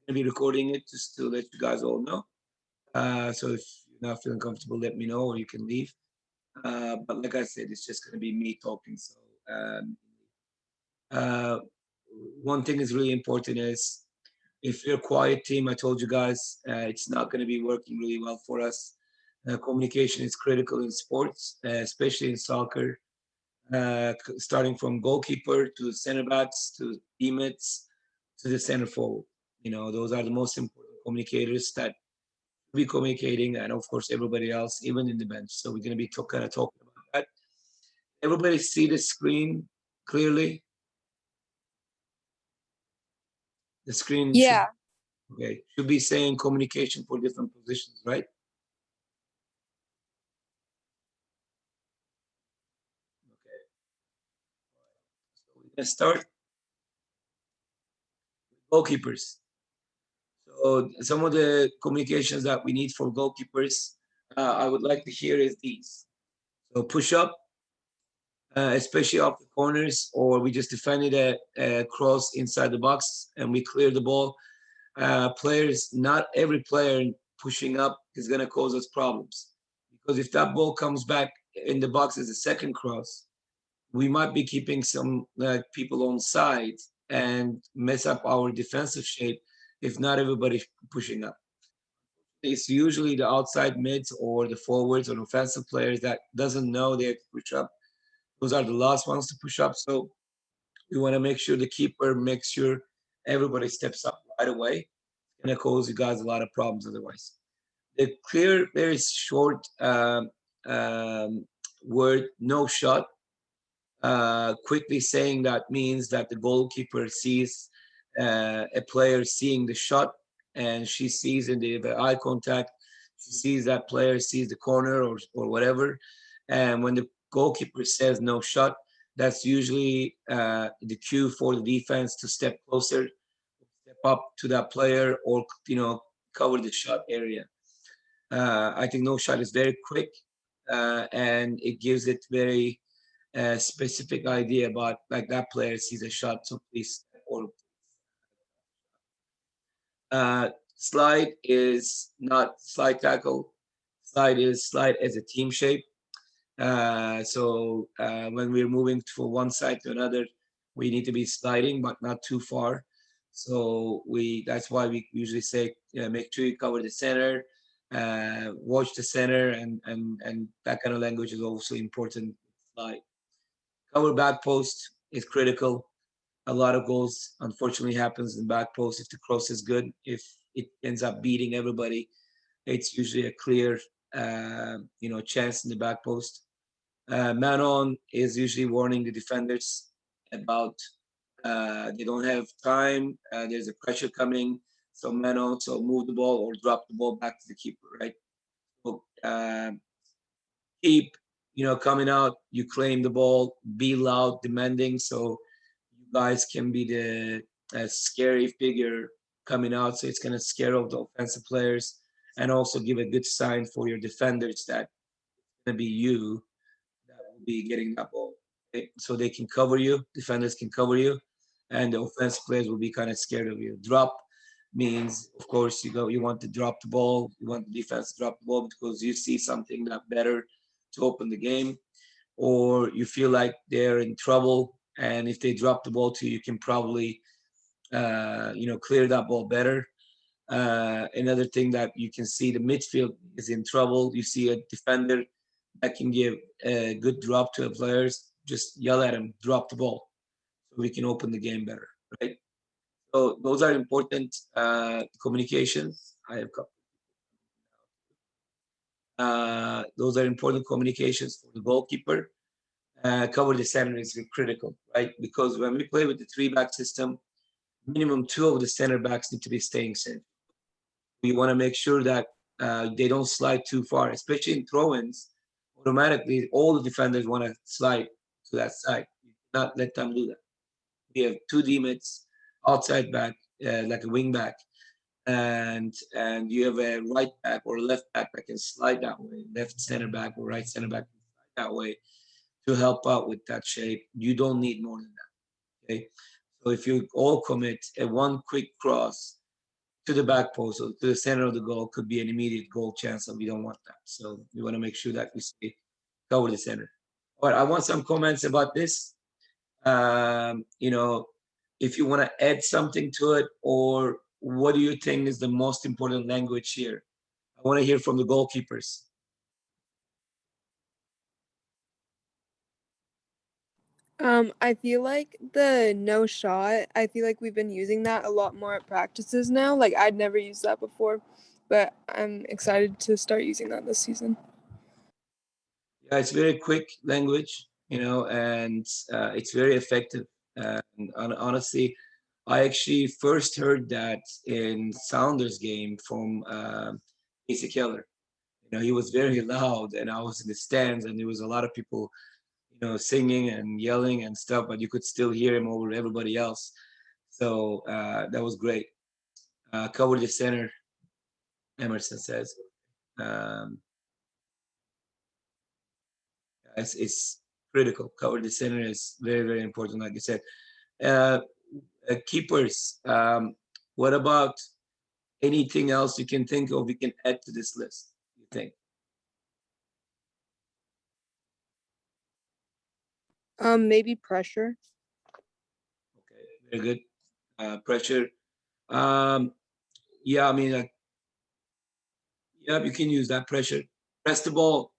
going to be recording it just to let you guys all know. So if you're not feeling comfortable, let me know or you can leave. But like I said, it's just going to be me talking. So um, uh, one thing is really important is if you're a quiet team, I told you guys, it's not going to be working really well for us. Communication is critical in sports, especially in soccer. Starting from goalkeeper to center backs to teammates to the center forward. Those are the most important communicators that be communicating, and of course everybody else, even in the bench. So we're going to be kind of talking about that. Everybody see the screen clearly. The screen should Yeah. be saying communication for different positions, right? Okay. So we're going to start with goalkeepers. So some of the communications that we need for goalkeepers, I would like to hear is these. So push up, especially off the corners, or we just defended a cross inside the box and we clear the ball. Players, not every player pushing up is going to cause us problems, because if that ball comes back in the box as a second cross, we might be keeping some people on side and mess up our defensive shape if not everybody pushing up. It's usually the outside mids or the forwards or offensive players that doesn't know they have to push up. Those are the last ones to push up. So we want to make sure the keeper makes sure everybody steps up right away. It's going to cause you guys a lot of problems otherwise. The clear, very short word, no shot. Quickly saying that means that the goalkeeper sees a player seeing the shot, and she sees in the eye contact, she sees that player sees the corner or whatever. And when the goalkeeper says no shot, that's usually the cue for the defense to step closer, step up to that player, or cover the shot area. I think no shot is very quick, and it gives it very specific idea about like that player sees a shot, so please or slide is not slide tackle. Slide is slide as a team shape. So when we're moving from one side to another, we need to be sliding, but not too far. So that's why we usually say make sure you cover the center, watch the center, and that kind of language is also important. Slide. Cover back post is critical. A lot of goals unfortunately happens in back post if the cross is good. If it ends up beating everybody, it's usually a clear chance in the back post. Man on is usually warning the defenders about they don't have time. There's a pressure coming, so man on, so move the ball or drop the ball back to the keeper, right? So keep coming out. You claim the ball, be loud, demanding, so you guys can be the scary figure coming out. So it's gonna scare off the offensive players and also give a good sign for your defenders that it's gonna be you that will be getting that ball. Okay? So they can cover you, defenders can cover you, and the offensive players will be kind of scared of you. Drop means, of course, you want to drop the ball, you want the defense to drop the ball because you see something that better to open the game, or you feel like they're in trouble, and if they drop the ball to you, you can probably clear that ball better. Another thing that you can see, the midfield is in trouble. You see a defender that can give a good drop to the players, just yell at him, drop the ball, so we can open the game better, right? So those are important communications. I have a couple. Those are important communications for the goalkeeper. Cover the center is critical, right? Because when we play with the three-back system, minimum two of the center backs need to be staying safe. We want to make sure that they don't slide too far, especially in throw-ins. Automatically, all the defenders want to slide to that side. Not let them do that. We have two D-mids, outside back, like a wing back, and you have a right back or left back that can slide that way, left center back or right center back can slide that way to help out with that shape. You don't need more than that. Okay. So if you all commit a one quick cross to the back post or to the center of the goal could be an immediate goal chance, and we don't want that. So we want to make sure that we stay cover the center. All right, I want some comments about this. You know, if you want to add something to it, or what do you think is the most important language here? I want to hear from the goalkeepers. I feel like the no shot, I feel like we've been using that a lot more at practices now. Like I'd never used that before, but I'm excited to start using that this season. Yeah, it's very quick language, and it's very effective. And honestly, I actually first heard that in Sounders game from Casey Keller. He was very loud, and I was in the stands, and there was a lot of people, singing and yelling and stuff, but you could still hear him over everybody else. So that was great. Cover the center, Emerson says. Um, it's critical. Cover the center is very, very important, like you said. Uh, Keepers, what about anything else you can think of we can add to this list, you think? Maybe pressure. Okay, very good. Pressure. Um, yeah, I mean, yeah, you can use that pressure. Press the ball.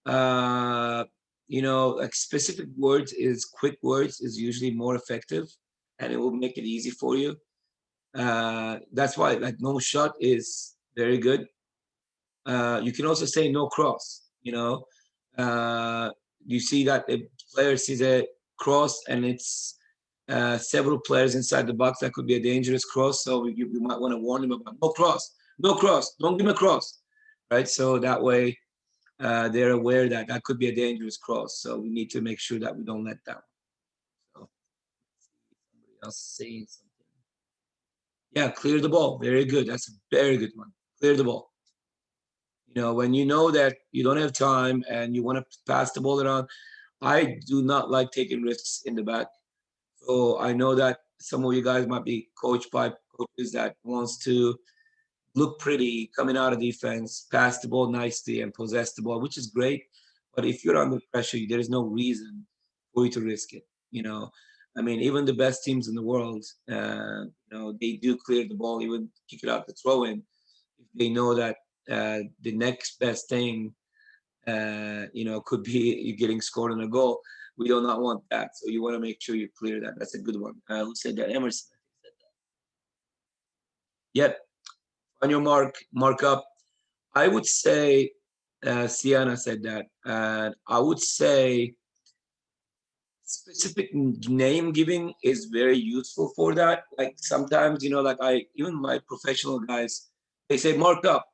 Uh, like specific words is quick words is usually more effective, and it will make it easy for you. That's why like no shot is very good. You can also say no cross. Uh, you see that the player sees a cross and it's several players inside the box. That could be a dangerous cross. So you might want to warn them about no cross, no cross, don't give him a cross, right? So that way they're aware that that could be a dangerous cross. So we need to make sure that we don't let down. So somebody else saying something. Yeah, clear the ball. Very good. That's a very good one. Clear the ball. When you know that you don't have time and you want to pass the ball around, I do not like taking risks in the back. So I know that some of you guys might be coached by coaches that wants to look pretty coming out of defense, pass the ball nicely, and possess the ball, which is great. But if you're under pressure, there is no reason for you to risk it. I mean, even the best teams in the world, they do clear the ball, even kick it out the throw in. If they know that the next best thing, could be you getting scored on a goal. We do not want that. So you want to make sure you clear that. That's a good one. Who said that? Emerson said that. Yep. On your mark up. I would say, Sienna said that. And I would say specific name giving is very useful for that. Like sometimes, like even my professional guys, they say mark up.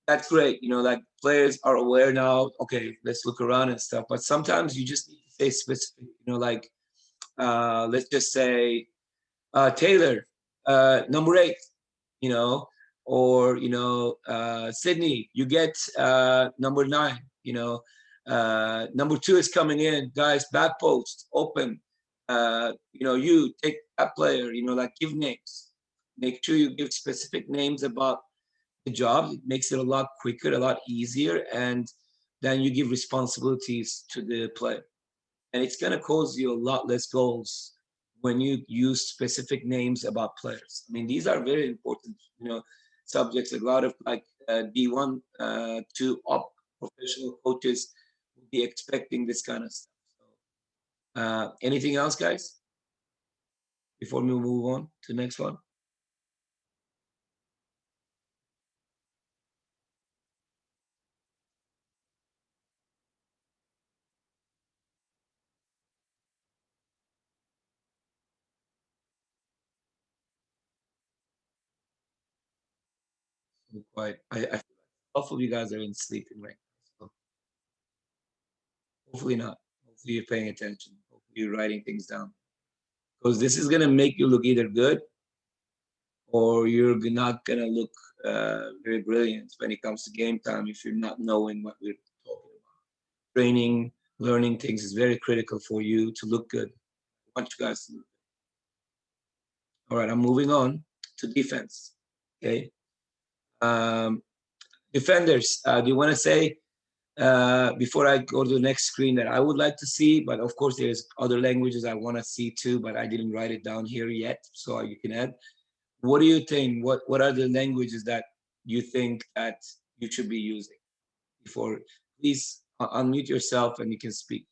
That's great. Like players are aware now. Okay, let's look around and stuff. But sometimes you just need to say specific. Like let's just say Taylor, number 8. You know, or Sydney, you get number 9. Number 2 is coming in, guys. Back post open. You take that player. Like give names. Make sure you give specific names about the job. It makes it a lot quicker, a lot easier, and then you give responsibilities to the player. And it's going to cause you a lot less goals when you use specific names about players. I mean, these are very important, subjects. A lot of like D1 to up professional coaches will be expecting this kind of stuff. So, anything else, guys? Before we move on to the next one. Quite. I feel like half of you guys are in sleeping right now. So hopefully not. Hopefully you're paying attention. Hopefully you're writing things down. Because this is gonna make you look either good or you're not gonna look very brilliant when it comes to game time if you're not knowing what we're talking about. Training, learning things is very critical for you to look good. I want you guys to look good. All right, I'm moving on to defense. Okay. Defenders, do you want to say before I go to the next screen that I would like to see? But of course, there's other languages I want to see too, but I didn't write it down here yet, so you can add. What do you think? What are the languages that you think that you should be using before? Please unmute yourself and you can speak.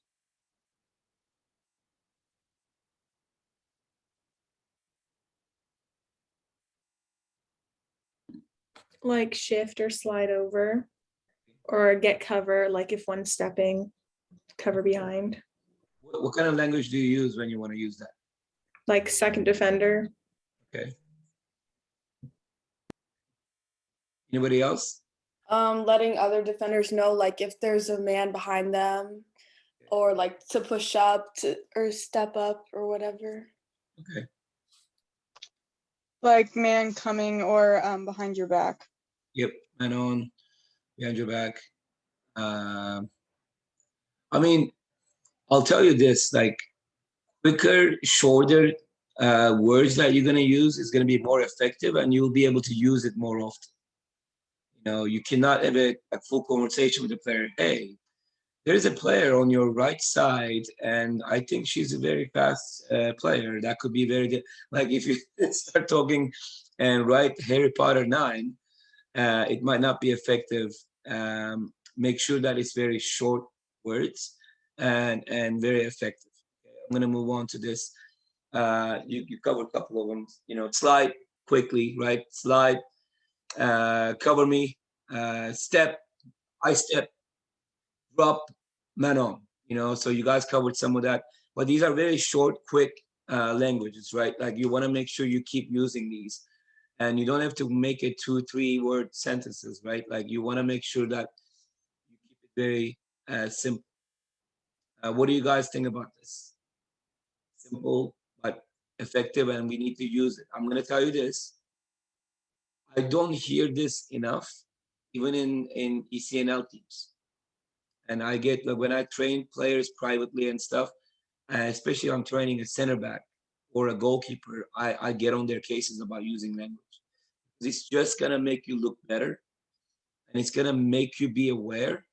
Like shift or slide over, or get cover, like if one's stepping, cover behind. What kind of language do you use when you want to use that? Like second defender. Okay. Anybody else? Letting other defenders know, like if there's a man behind them, or like to push up to or step up or whatever. Okay. Like man coming or behind your back. Yep. Man on, behind your back. I mean, I'll tell you this, like quicker, shorter words that you're going to use is going to be more effective and you'll be able to use it more often. You know, you cannot have a full conversation with the player. Hey, there's a player on your right side, and I think she's a very fast player. That could be very good. Like if you start talking and write Harry Potter 9, it might not be effective. Make sure that it's very short words and very effective. Okay, I'm gonna move on to this. You covered a couple of them. You know, slide quickly, right? Slide, cover me, step, I step, drop, man on. You know, so you guys covered some of that, but these are very short, quick languages, right? Like you want to make sure you keep using these, and you don't have to make it 2-3 word sentences, right? Like you want to make sure that you keep it very simple. What do you guys think about this? Simple but effective, and we need to use it. I'm going to tell you this. I don't hear this enough, even in ECNL teams. And I get like when I train players privately and stuff, especially I'm training a center back or a goalkeeper, I get on their cases about using language. It's just gonna make you look better, and it's gonna make you be aware,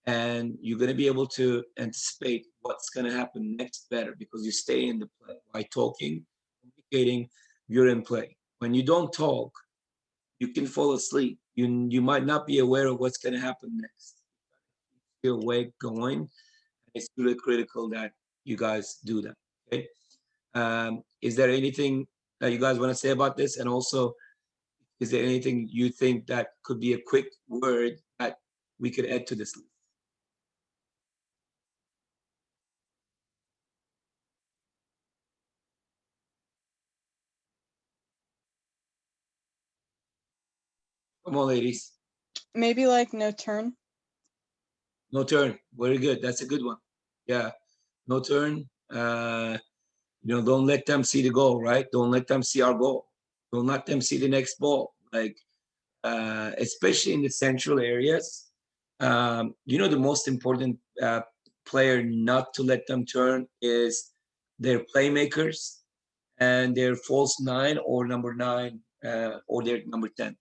and you're gonna be able to anticipate what's gonna happen next better because you stay in the play by talking, communicating. You're in play. When you don't talk, you can fall asleep. You might not be aware of what's gonna happen next. You're awake, going. It's really critical that you guys do that. Okay. Is there anything that you guys want to say about this? And also, is there anything you think that could be a quick word that we could add to this list? Come on, ladies. Maybe like no turn. No turn. Very good. That's a good one. Yeah. No turn. Don't let them see the goal, right? Don't let them see our goal. Don't let them see the next ball. Like, especially in the central areas. The most important player not to let them turn is their playmakers and their false nine or number nine or their number 10.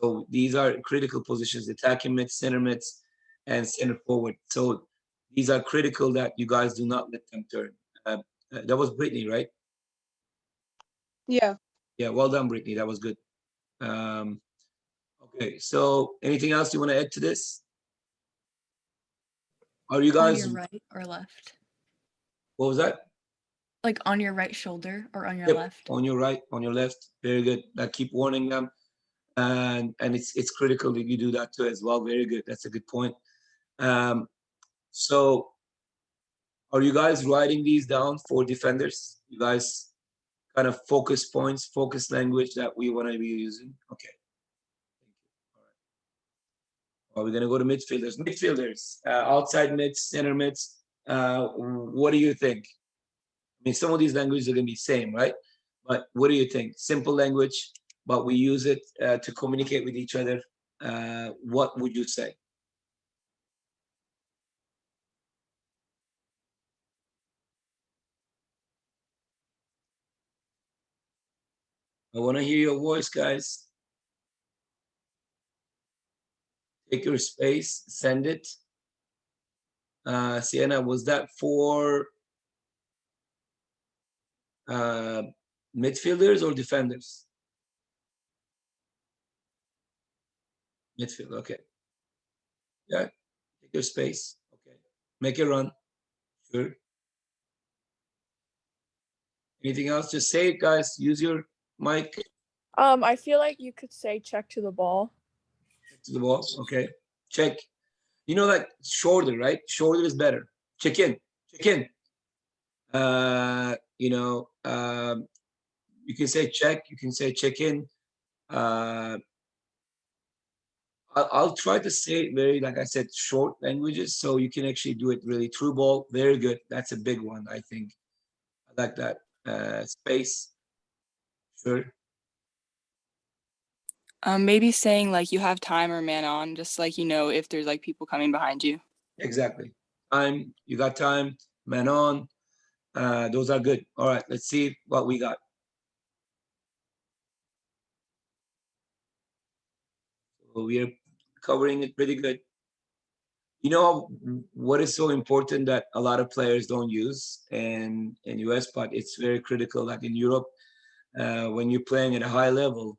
So these are critical positions, attacking mids, center mids, and center forward. So these are critical that you guys do not let them turn. That was Brittany, right? Yeah. Yeah, well done, Brittany. That was good. Okay, so anything else you want to add to this? Are you On guys? your right or left? What was that? Like on your right shoulder or on your Yep, left? on your right, on your left. Very good. I keep warning them, and it's critical that you do that too as well. Very good. That's a good point. So, are you guys writing these down for defenders? You guys kind of focus points, focus language that we want to be using. Okay. Are we going to go to midfielders? Midfielders, outside mids, center mids. What do you think? I mean, some of these languages are going to be same, right? But what do you think? Simple language, but we use it to communicate with each other. What would you say? I want to hear your voice, guys. take your space, send it. Sienna, was that for midfielders or defenders? Midfield, okay. Yeah, take your space. Okay. Make a run. Sure. Anything else? Just say it, guys. Use your mic I feel like you could say check to the ball. to the ball. Okay. Check. You know, like shoulder, right? Shoulder is better. Check in. Check in. You know, you can say check. You can say check in. I'll try to say it very, like I said, short languages, so you can actually do it really. True ball, very good. That's a big one, I think. I like that. Space, sure. Maybe saying like you have time or man on, just like if there's like people coming behind you. Exactly. Time, you got time, man on. Those are good. All right, let's see what we got. So we are covering it pretty good. You know what is so important that a lot of players don't use in US, but it's very critical. Like in Europe, when you're playing at a high level,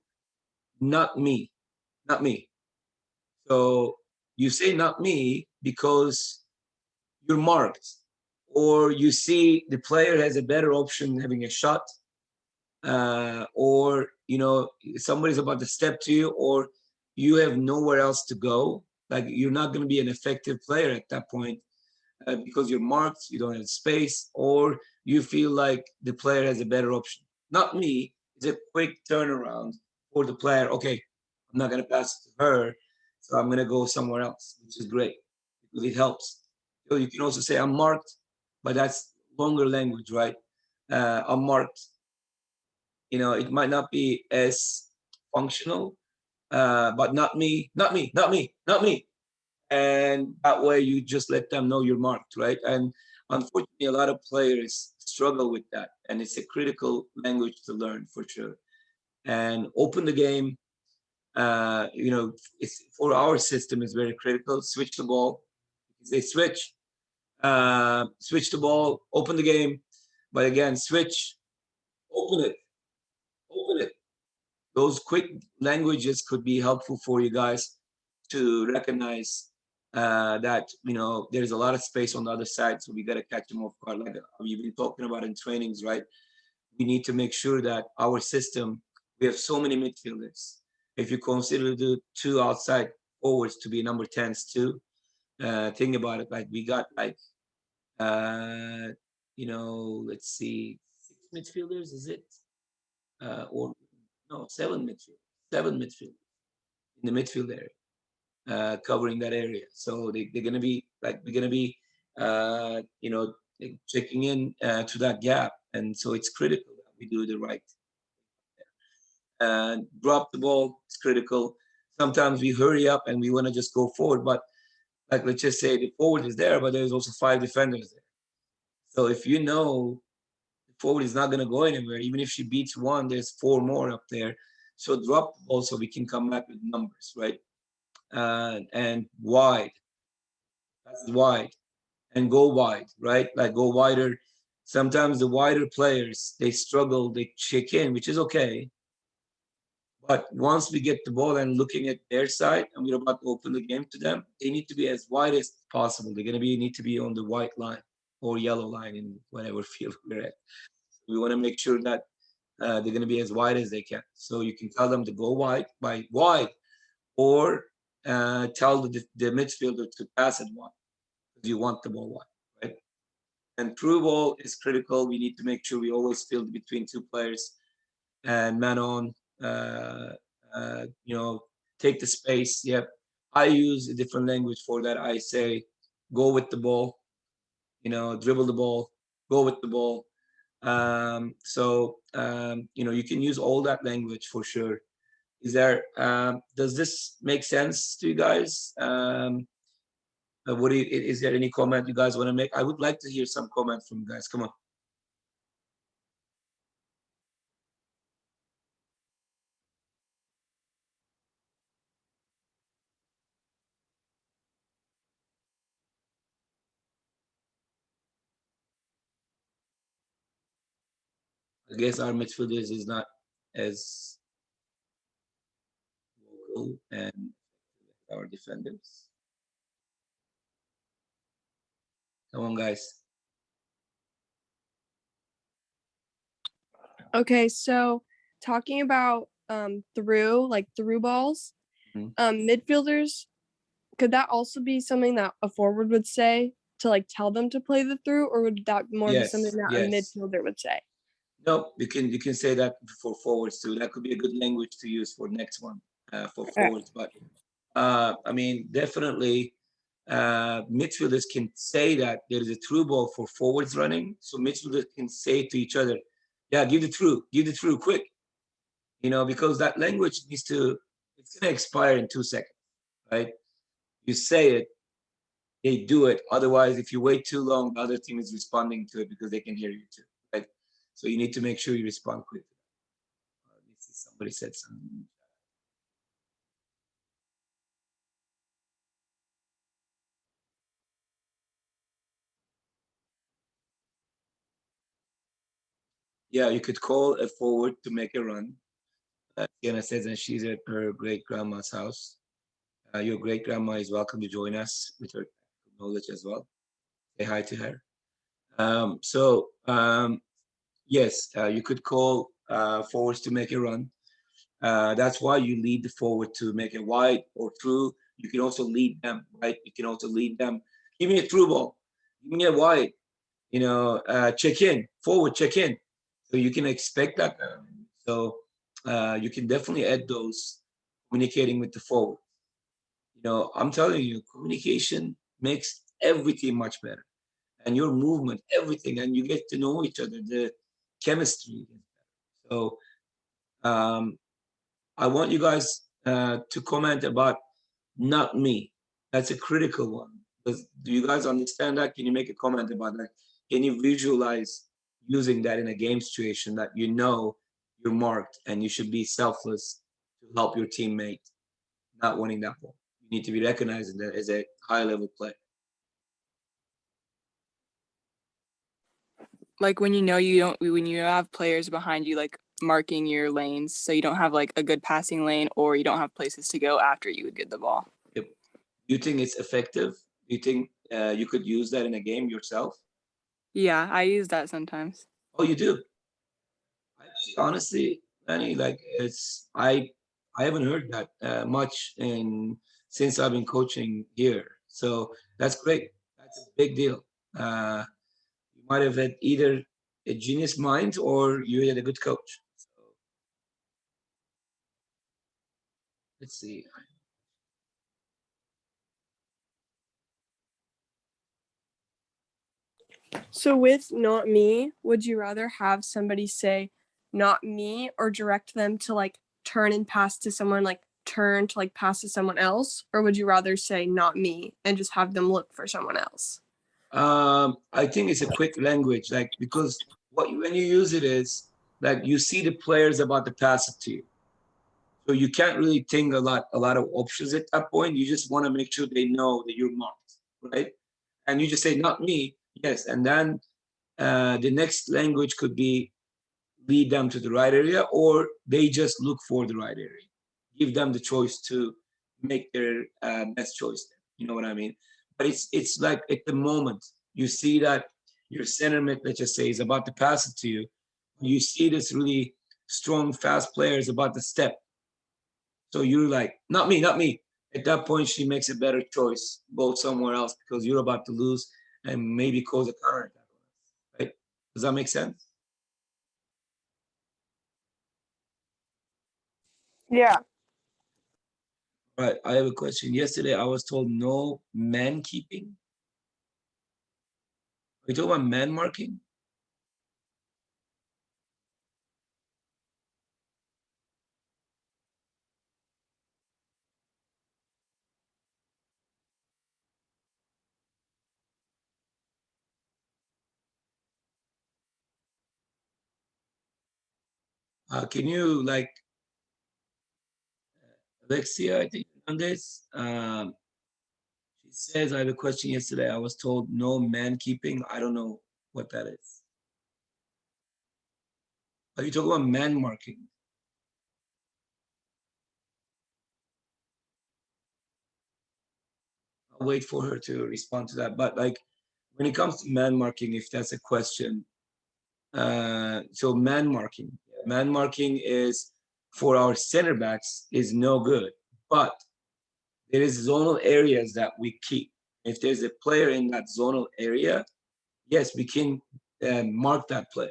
not me, not me. So you say not me because you're marked, or you see the player has a better option having a shot, or somebody's about to step to you, or you have nowhere else to go. Like you're not going to be an effective player at that point because you're marked, you don't have space, or you feel like the player has a better option. Not me. It's a quick turnaround for the player. Okay, I'm not going to pass it to her, so I'm going to go somewhere else, which is great because it helps. So you can also say I'm marked, but that's longer language, right? I'm marked. It might not be as functional, but not me, not me, not me, not me. And that way you just let them know you're marked, right? And unfortunately, a lot of players struggle with that, and it's a critical language to learn for sure. And open the game. It's for our system is very critical. Switch the ball. They switch the ball, open the game, but again, switch, open it, open it. Those quick languages could be helpful for you guys to recognize that there's a lot of space on the other side, so we got to catch them off guard. Like we've been talking about in trainings, right? We need to make sure that our system, we have so many midfielders. If you consider the two outside forwards to be number 10s too, think about it. Like we got like let's see, 6 midfielders, is it? Or no, 7 midfielders in the midfield area, covering that area. So they're going to be like, we're going to be, checking in to that gap. And so it's critical that we do the right. And drop the ball is critical. Sometimes we hurry up and we want to just go forward, but like, let's just say the forward is there, but there's also 5 defenders there. So if the forward is not going to go anywhere, even if she beats one, there's 4 more up there. So drop the ball so we can come back with numbers, right? And wide. That's wide. And go wide, right? Like go wider. Sometimes the wider players, they struggle, they check in, which is okay. But once we get the ball and looking at their side, and we're about to open the game to them, they need to be as wide as possible. They're going to need to be on the white line or yellow line in whatever field we're at. We want to make sure that they're going to be as wide as they can. So you can tell them to go wide, or tell the midfielder to pass it wide because you want the ball wide, right? And through ball is critical. We need to make sure we always field between 2 players and man on. Take the space. Yep. I use a different language for that. I say, go with the ball. Dribble the ball. Go with the ball. You can use all that language for sure. Does this make sense to you guys? Is there any comment you guys want to make? I would like to hear some comment from you guys. Come on. I guess our midfielders is not as vocal and our defenders. Come on, guys. Okay, so talking about through balls, Mhm. midfielders, could that also be something that a forward would say to like tell them to play the through, or would that more be something Yes, that a yes. midfielder would say? No, you can say that for forwards too. That could be a good language to use for next one for Okay. forwards. But I mean, definitely midfielders can say that there is a through ball for forwards running. So midfielders can say to each other, "Yeah, give the through, quick." You know, because that language needs to. It's gonna expire in 2 seconds, right? You say it, they do it. Otherwise, if you wait too long, the other team is responding to it because they can hear you too, right? So you need to make sure you respond quickly. Let me see, somebody said something. Yeah, you could call a forward to make a run. Sienna says that she's at her great grandma's house. Your great grandma is welcome to join us with her knowledge as well. Say hi to her. Yes, you could call forwards to make a run. That's why you lead the forward to make a wide or through. You can also lead them, right? You can also lead them. Give me a through ball. Give me a wide. You know, check in, forward, check in. So you can expect that. So you can definitely add those communicating with the forward. You know, I'm telling you, communication makes everything much better, and your movement, everything, and you get to know each other. The chemistry. So um, I want you guys to comment about not me. That's a critical one. Do you guys understand that? Can you make a comment about that? Can you visualize using that in a game situation that you know you're marked and you should be selfless to help your teammate not winning that ball? You need to be recognized as a high level player. Like when you know you don't, when you have players behind you, like marking your lanes, so you don't have like a good passing lane, or you don't have places to go after you would get the ball. Yep. Do you think it's effective? Do you think you could use that in a game yourself? Yeah, I use that sometimes. Oh, you do? Honestly, Danny, like I haven't heard that much in since I've been coaching here. So that's great. That's a big deal. You might have had either a genius mind or you had a good coach. So let's see. So with not me, would you rather have somebody say not me or direct them to like turn and pass to someone, like turn to like pass to someone else, or would you rather say not me and just have them look for someone else? I think it's a quick language, like because when you use it is like you see the players about to pass it to you. So you can't really think a lot of options at that point. You just want to make sure they know that you're marked, right? And you just say, not me, yes. And then the next language could be lead them to the right area, or they just look for the right area. Give them the choice to make their best choice. You know what I mean? But it's like at the moment you see that your center mid, let's just say, is about to pass it to you. You see this really strong, fast player is about to step. So you're like, not me, not me. At that point, she makes a better choice, go somewhere else because you're about to lose and maybe cause a counter attack. Right? Does that make sense? Yeah. Right. I have a question. Yesterday, I was told no man keeping. Are you talking about man marking? Can you like Alexia? I think on this. She says I have a question yesterday. I was told no man keeping. I don't know what that is. Are you talking about man marking? I'll wait for her to respond to that. But like when it comes to man marking, if that's a question, so man marking is for our center backs is no good, but there is zonal areas that we keep. If there's a player in that zonal area, yes, we can mark that player.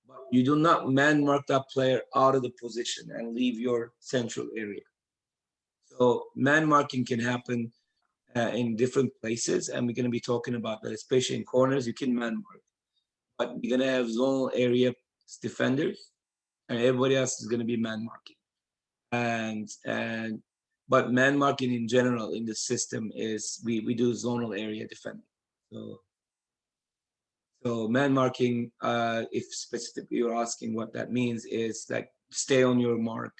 But you do not man mark that player out of the position and leave your central area. So man marking can happen in different places, and we're going to be talking about that, especially in corners. You can man mark, but you're going to have zonal area defenders, and everybody else is going to be man marking. And but man marking in general in the system is we do zonal area defending. So man marking, if specifically you're asking what that means, is like stay on your mark,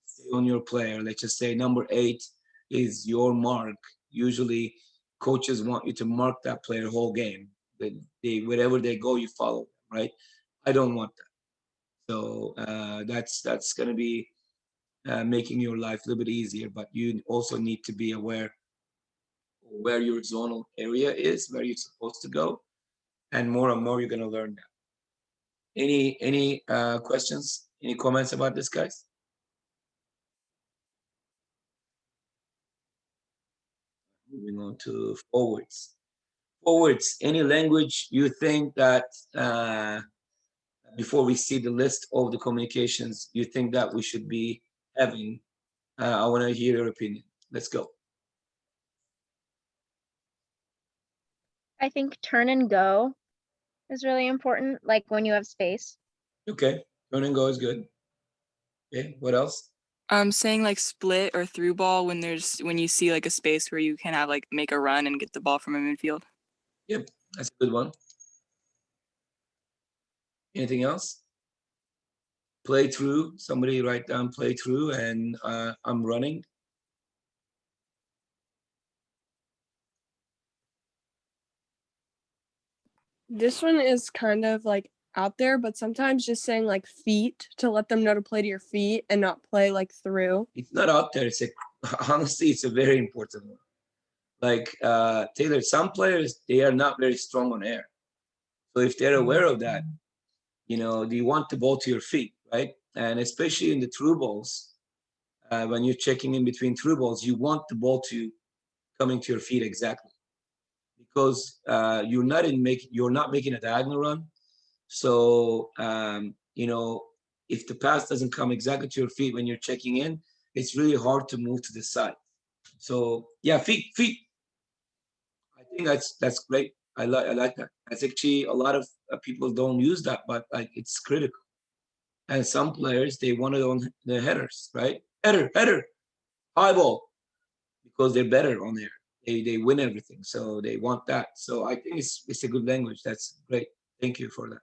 stay on your player. Let's just say number 8 is your mark. Usually, coaches want you to mark that player whole game. They wherever they go, you follow them, right? I don't want that. So that's going to be making your life a little bit easier. But you also need to be aware where your zonal area is, where you're supposed to go, and more you're going to learn that. Any questions? Any comments about this, guys? Moving on to forwards. Forwards, any language you think that before we see the list of the communications, you think that we should be having? I want to hear your opinion. Let's go. I think turn and go is really important, like when you have space. Okay, turn and go is good. Okay, what else? I'm saying like split or through ball when you see like a space where you can have like make a run and get the ball from a midfield. Yep, that's a good one. Anything else? Play through. Somebody write down play through, and I'm running. This one is kind of like out there, but sometimes just saying like feet to let them know to play to your feet and not play like through. It's not out there. Honestly, it's a very important one. Like Taylor, some players, they are not very strong on air. So if they're aware of that, do you want the ball to your feet, right? And especially in the through balls, when you're checking in between through balls, you want the ball to coming to your feet exactly, because you're not making a diagonal run. So if the pass doesn't come exactly to your feet when you're checking in, it's really hard to move to the side. So yeah, feet. I think that's great. I like that. I think a lot of people don't use that, but like it's critical. And some players, they want it on the headers, right? Header, high ball, because they're better on there. They win everything, so they want that. So I think it's a good language. That's great. Thank you for that.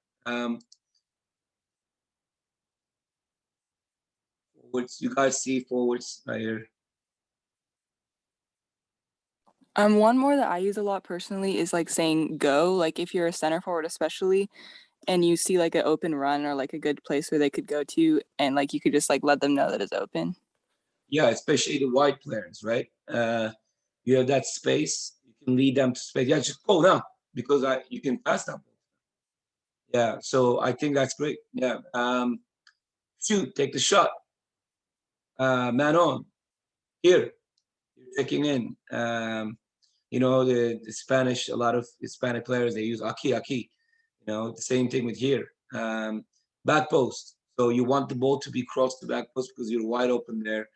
Forwards, you guys see forwards right here. One more that I use a lot personally is like saying go, like if you're a center forward especially, and you see like an open run or like a good place where they could go to, and like you could just like let them know that it's open. Yeah, especially the wide players, right? You have that space, you can lead them to space. Yeah, just go now, because you can pass that ball. Yeah, so I think that's great. Yeah. Shoot, take the shot. Man on. Here, you're checking in. The Spanish, a lot of Hispanic players, they use aquí. The same thing with here. Back post. So you want the ball to be crossed the back post because you're wide open there.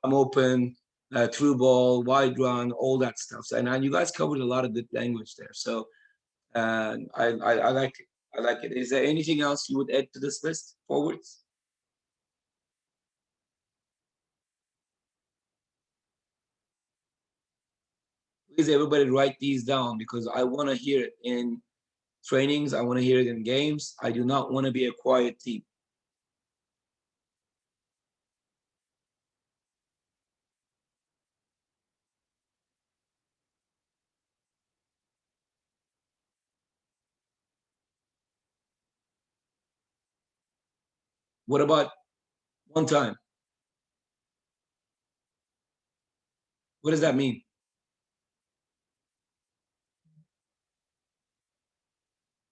I'm open, through ball, wide run, all that stuff. So, and you guys covered a lot of good language there. So I like it. I like it. Is there anything else you would add to this list? Forwards? Please, everybody write these down, because I want to hear it in trainings. I want to hear it in games. I do not want to be a quiet team. What about one time? What does that mean?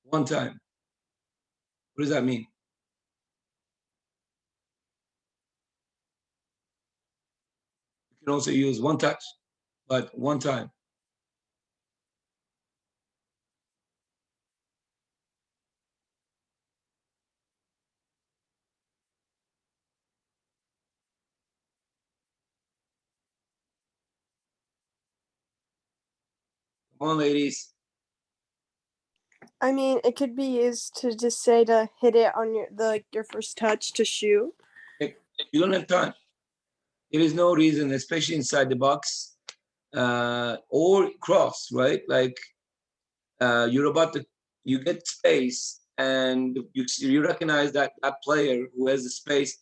One time. What does that mean? You can also use one touch, but one time. Come on, ladies. I mean, it could be used to just say to hit it on your first touch to shoot. You don't have time. There is no reason, especially inside the box or cross, right? Like you're about to, you get space and you recognize that that player who has the space,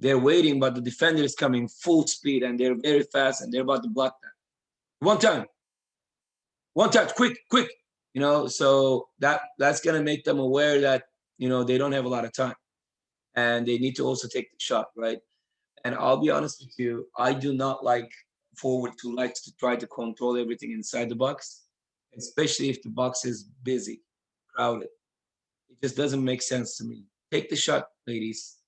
they're waiting, but the defender is coming full speed and they're very fast and they're about to block that. One time, one touch, quick, quick. You know, so that's gonna make them aware that they don't have a lot of time, and they need to also take the shot, right? And I'll be honest with you, I do not like forward who likes to try to control everything inside the box, especially if the box is busy, crowded. It just doesn't make sense to me. Take the shot, ladies.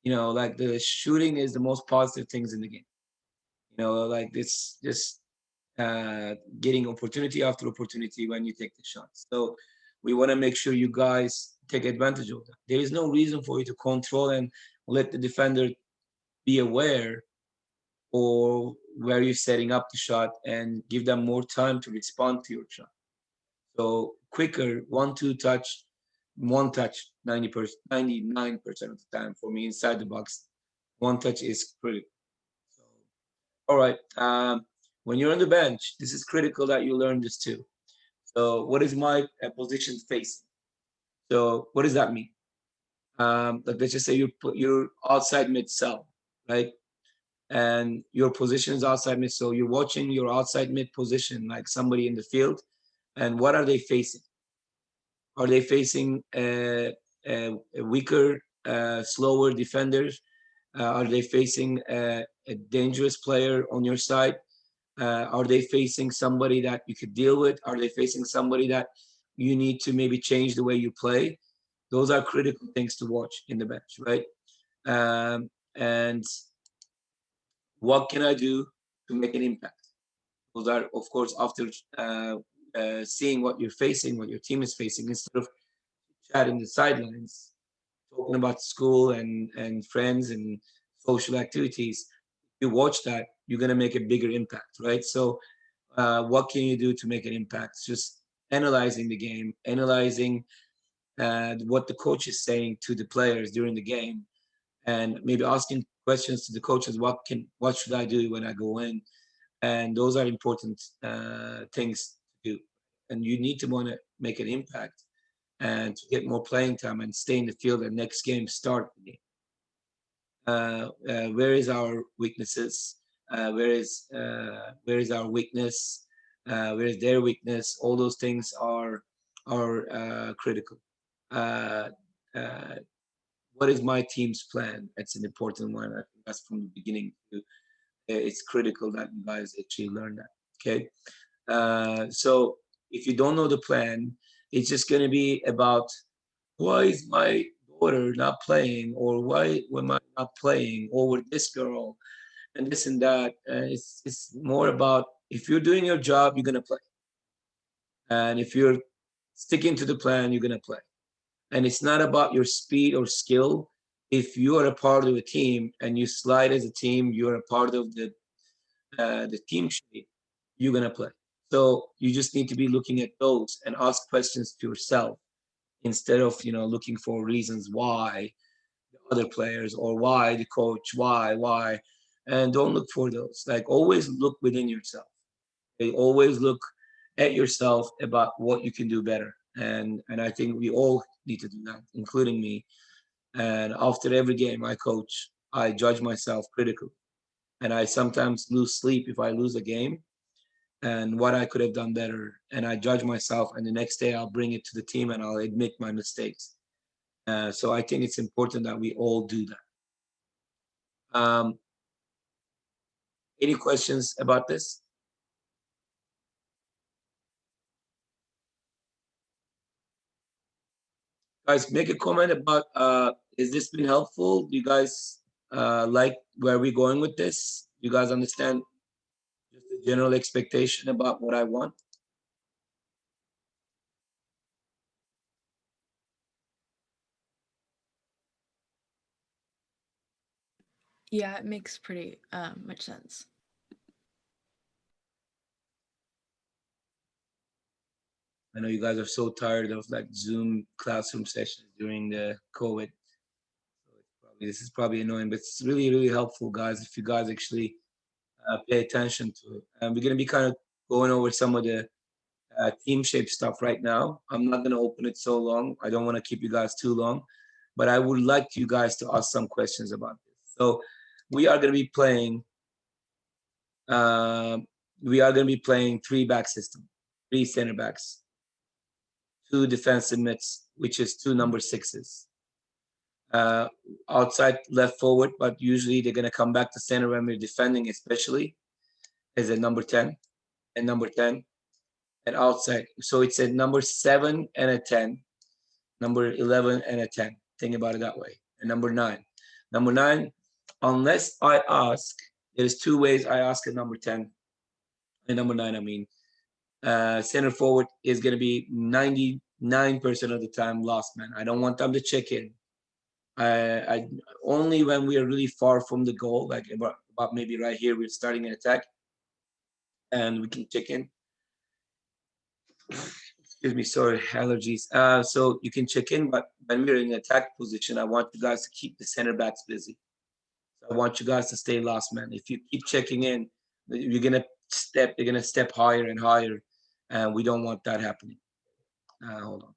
Like the shooting is the most positive things in the game. Like this just getting opportunity after opportunity when you take the shots. So we want to make sure you guys take advantage of that. There is no reason for you to control and let the defender be aware or where you're setting up the shot and give them more time to respond to your shot. So quicker, 1-2 touch, one touch, 90%, 99% of the time for me inside the box, one touch is critical. So, all right. When you're on the bench, this is critical that you learn this too. So what is my position facing? So what does that mean? Like let's just say you're outside mid cell, right? And your position is outside mid. So you're watching your outside mid position, like somebody in the field. And what are they facing? Are they facing a weaker, slower defenders? Are they facing a dangerous player on your side? Are they facing somebody that you could deal with? Are they facing somebody that you need to maybe change the way you play? Those are critical things to watch in the bench, right? And what can I do to make an impact? Those are, of course, after seeing what you're facing, what your team is facing, instead of chatting the sidelines, talking about school and friends and social activities. You watch that, you're gonna make a bigger impact, right? So, what can you do to make an impact? Just analyzing the game, analyzing what the coach is saying to the players during the game, and maybe asking questions to the coaches. What should I do when I go in? And those are important things to do. And you need to want to make an impact and to get more playing time and stay in the field and next game start the game. Where is our weaknesses? Where is our weakness? Where is their weakness? All those things are critical. Uh, uh, what is my team's plan? It's an important one. I think that's from the beginning. It's critical that you guys actually learn that. Okay. So if you don't know the plan, it's just going to be about why is my daughter not playing, or why am I not playing, or with this girl, and this and that. It's more about if you're doing your job, you're going to play, and if you're sticking to the plan, you're going to play. And it's not about your speed or skill. If you are a part of a team and you slide as a team, you're a part of the team shape, you're gonna play. So you just need to be looking at those and ask questions to yourself instead of looking for reasons why the other players or why the coach, why, and don't look for those. Like always look within yourself. They always look at yourself about what you can do better. And I think we all need to do that, including me. And after every game I coach, I judge myself critically. And I sometimes lose sleep if I lose a game and what I could have done better. And I judge myself, and the next day I'll bring it to the team and I'll admit my mistakes. So I think it's important that we all do that. Any questions about this? Guys, make a comment about is this been helpful? Do you guys like where we're going with this? You guys understand just the general expectation about what I want? Yeah, it makes pretty much sense. I know you guys are so tired of like Zoom classroom sessions during the COVID. So this is probably annoying, but it's really, really helpful, guys, if you guys actually pay attention to it. And we're going to be kind of going over some of the team shape stuff right now. I'm not going to open it so long. I don't want to keep you guys too long, but I would like you guys to ask some questions about this. So we are going to be playing. Three back system, three center backs, two defensive mids, which is two number sixes. Outside left forward, but usually they're going to come back to center when we're defending, especially as a number 10 and number 10 and outside. So it's a number 7 and a 10, number 11 and a 10. Think about it that way. And number 9. Number 9, unless I ask, there's two ways I ask a number 10 and number 9, I mean. Center forward is going to be 99% of the time lost man. I don't want them to check in. I only when we are really far from the goal, like about maybe right here, we're starting an attack, and we can check in. Excuse me, sorry, allergies. So you can check in, but when we're in attack position, I want you guys to keep the center backs busy. So I want you guys to stay last man. If you keep checking in, you're gonna step higher and higher, and we don't want that happening. Hold on.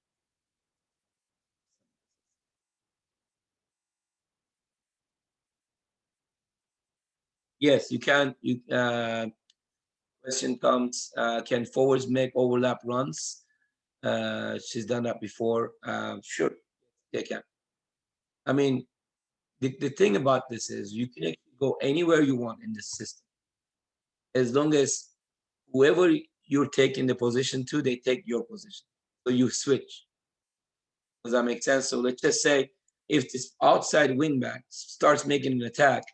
Yes, you can. Question comes: can forwards make overlap runs? She's done that before. Sure, they can. I mean, the thing about this is you can actually go anywhere you want in this system, as long as whoever you're taking the position to, they take your position. So you switch. Does that make sense? So let's just say if this outside wingback starts making an attack,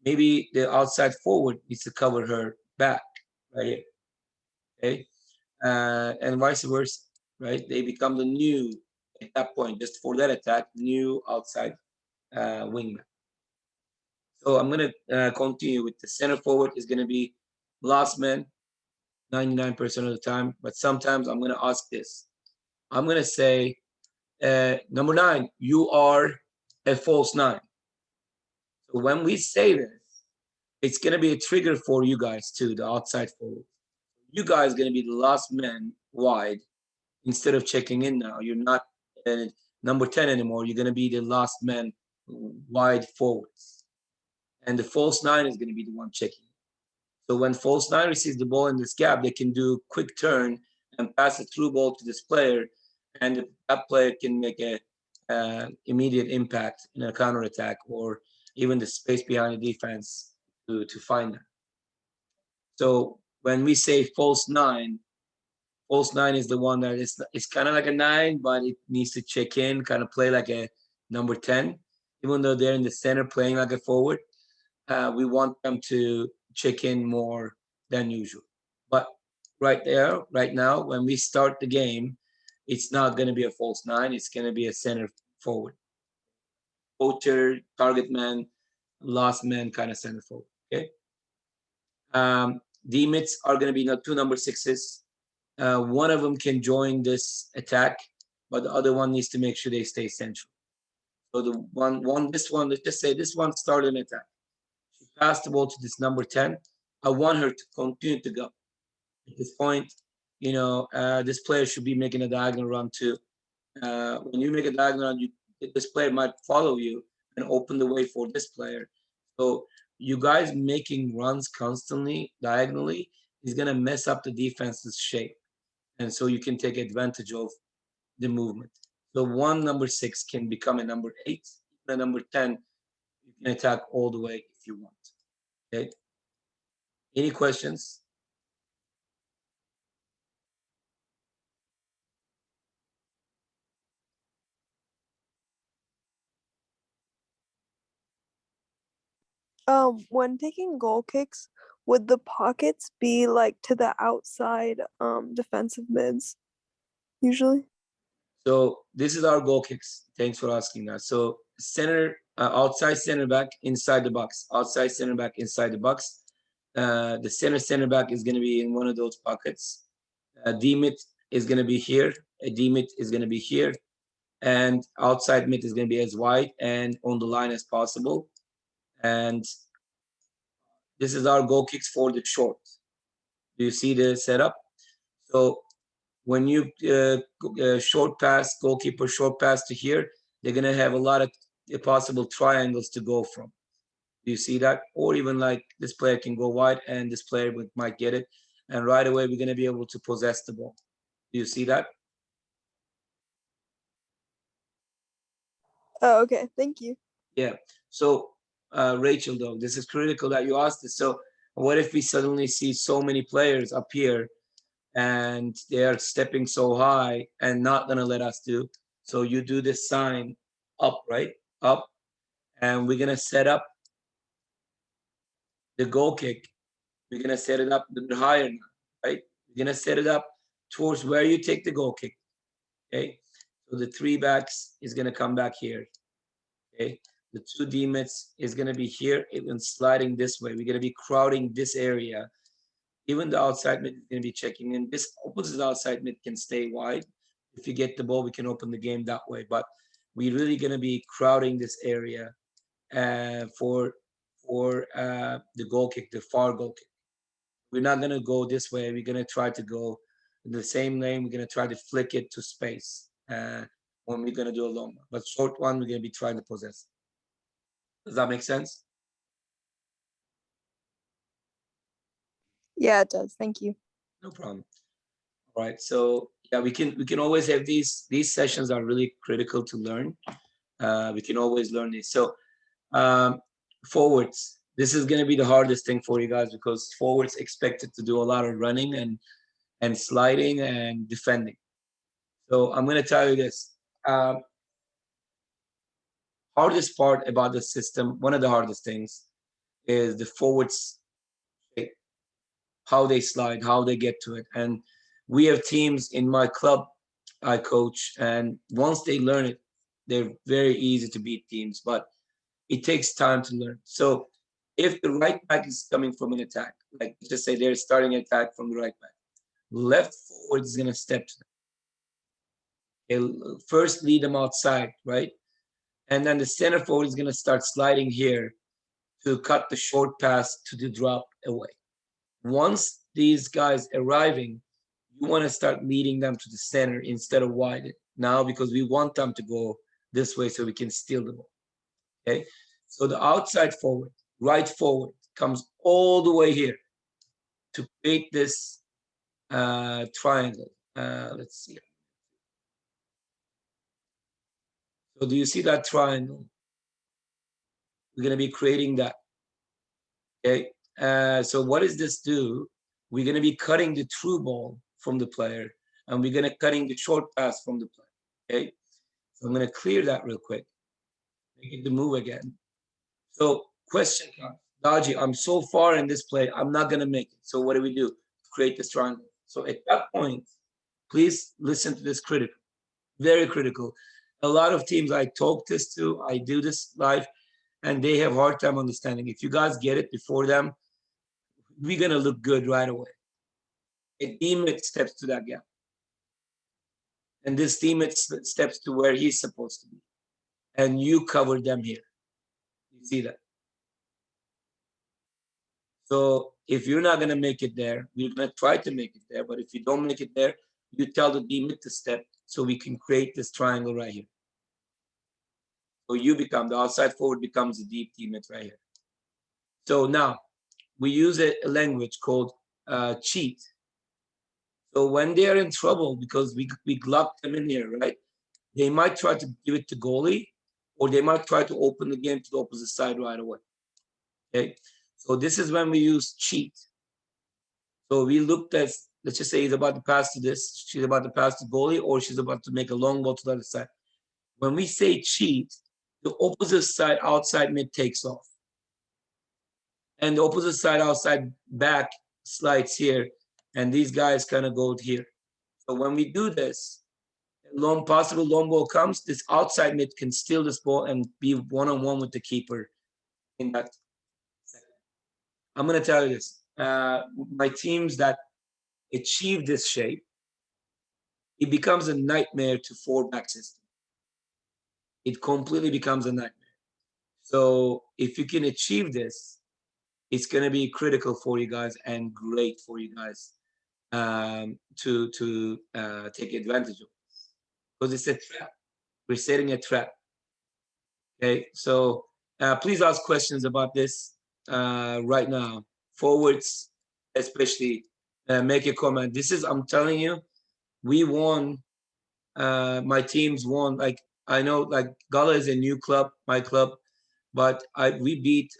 maybe the outside forward needs to cover her back right here. Okay, and vice versa, right? They become the new at that point, just for that attack, new outside wingback. So I'm gonna continue with the center forward is gonna be last man 99% of the time, but sometimes I'm gonna ask this. I'm gonna say, number 9, you are a false 9. So when we say this, it's gonna be a trigger for you guys too, the outside forward. You guys gonna be the last man wide instead of checking in now. You're not number 10 anymore. You're gonna be the last man wide forwards, and the false 9 is gonna be the one checking. So when false 9 receives the ball in this gap, they can do quick turn and pass a through ball to this player, and that player can make a immediate impact in a counter attack or even the space behind the defense to find them. So when we say false 9 is the one that it's kind of like a 9, but it needs to check in, kind of play like a number 10, even though they're in the center playing like a forward. We want them to check in more than usual. But right there, right now, when we start the game, it's not going to be a false 9. It's going to be a center forward. Poacher, target man, last man kind of center forward. Okay. The mids are going to be two number 6s. One of them can join this attack, but the other one needs to make sure they stay central. So this one, let's just say this one started an attack. She passed the ball to this number 10. I want her to continue to go. At this point, this player should be making a diagonal run too. When you make a diagonal run, this player might follow you and open the way for this player. So you guys making runs constantly diagonally is going to mess up the defense's shape. And so you can take advantage of the movement. So one number 6 can become a number 8, a number 10. can attack all the way if you want. Okay. Any questions? When taking goal kicks, would the pockets be like to the outside defensive mids usually? So this is our goal kicks. Thanks for asking that. So center, outside center back, inside the box. Outside center back, inside the box. The center back is going to be in one of those pockets. D mid is going to be here. A D mid is going to be here, and outside mid is going to be as wide and on the line as possible. And this is our goal kicks for the short. Do you see the setup? So when you short pass, goalkeeper short pass to here, they're going to have a lot of possible triangles to go from. Do you see that? Or even like this player can go wide and this player might get it. And right away, we're going to be able to possess the ball. Do you see that? Oh, okay. Thank you. Yeah. So, Rachel, though, this is critical that you asked this. So, what if we suddenly see so many players up here and they are stepping so high and not going to let us do? So, you do this sign up, right? Up. And we're going to set up the goal kick. We're going to set it up a bit higher now, right? We're going to set it up towards where you take the goal kick. Okay. So, the three backs is going to come back here. Okay. The two D mids is going to be here, even sliding this way. We're going to be crowding this area. Even the outside mid is going to be checking in. This opposite outside mid can stay wide. If you get the ball, we can open the game that way. But we're really going to be crowding this area for the goal kick, the far goal kick. We're not going to go this way. We're going to try to go in the same lane. We're going to try to flick it to space when we're going to do a long one. But short one, we're going to be trying to possess. Does that make sense? Yeah, it does. Thank you. No problem. All right. So yeah, we can always have these sessions are really critical to learn. We can always learn these. So forwards. This is going to be the hardest thing for you guys because forwards expected to do a lot of running and sliding and defending. So I'm going to tell you this. Hardest part about the system, one of the hardest things, is the forwards, how they slide, how they get to it. And we have teams in my club I coach, and once they learn it, they're very easy to beat teams, but it takes time to learn. So if the right back is coming from an attack, like just say they're starting an attack from the right back, left forward is going to step to them. They'll first lead them outside, right? And then the center forward is going to start sliding here to cut the short pass to the drop away. Once these guys arriving, you want to start leading them to the center instead of wide now because we want them to go this way so we can steal the ball. Okay, so the outside forward, right forward, comes all the way here to create this triangle. Let's see. So do you see that triangle? We're going to be creating that. Okay. So what does this do? We're going to be cutting the through ball from the player, and we're going to cutting the short pass from the player. Okay. So I'm going to clear that real quick. Make it the move again. So question comes, Daji, I'm so far in this play, I'm not going to make it. So what do we do? Create this triangle. So at that point, please listen to this critical, very critical. A lot of teams I talk this to, I do this live, and they have hard time understanding. If you guys get it before them, we're going to look good right away. A teammate steps to that gap. And this teammate steps to where he's supposed to be. And you cover them here. You see that? So if you're not going to make it there, we're going to try to make it there. But if you don't make it there, you tell the teammate to step so we can create this triangle right here. So you become, the outside forward becomes a deep teammate right here. So now we use a language called cheat. So when they're in trouble because we locked them in here, right? They might try to give it to goalie, or they might try to open the game to the opposite side right away. Okay, so this is when we use cheat. So we looked at, let's just say he's about to pass to this, she's about to pass to goalie, or she's about to make a long ball to the other side. When we say cheat, the opposite side outside mid takes off. And the opposite side outside back slides here. And these guys kind of go here. So when we do this, possible long ball comes, this outside mid can steal this ball and be one-on-one with the keeper in that second. I'm going to tell you this. My teams that achieve this shape, it becomes a nightmare to four-back system. It completely becomes a nightmare. So if you can achieve this, it's going to be critical for you guys and great for you guys to take advantage of, because it's a trap. We're setting a trap. Okay, so please ask questions about this right now. Forwards, especially, make a comment. This is, I'm telling you, we won. My teams won. Like, I know, like, Gala is a new club, my club, but we beat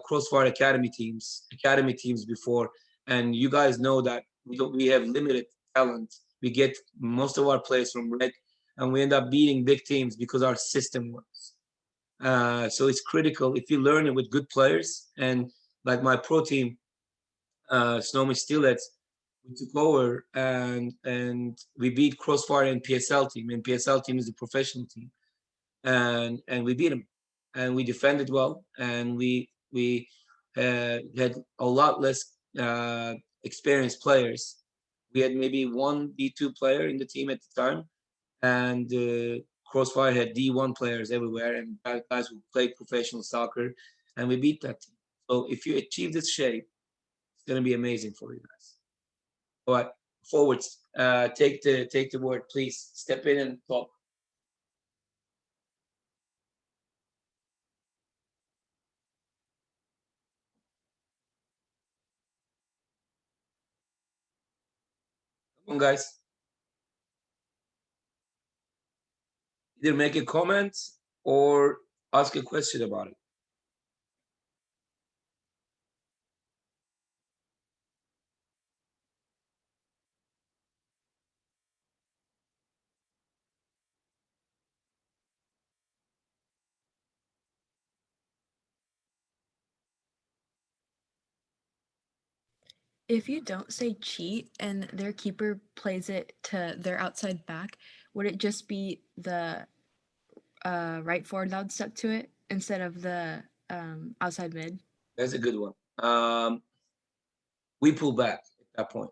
Crossfire Academy teams before, and you guys know that we have limited talent. We get most of our players from red, and we end up beating big teams because our system works. So it's critical if you learn it with good players, and like my pro team, Snowman Steelheads, we took over and we beat Crossfire and PSL team, and PSL team is a professional team, and we beat them, and we defended well, and we had a lot less experienced players. We had maybe one D2 player in the team at the time, and Crossfire had D1 players everywhere, and guys who played professional soccer, and we beat that team. So if you achieve this shape, it's going to be amazing for you guys. All right, forwards, take the word, please. Step in and talk. Come on, guys. Either make a comment or ask a question about it. If you don't say cheat and their keeper plays it to their outside back, would it just be the right forward that would step to it instead of the outside mid? That's a good one. We pull back at that point.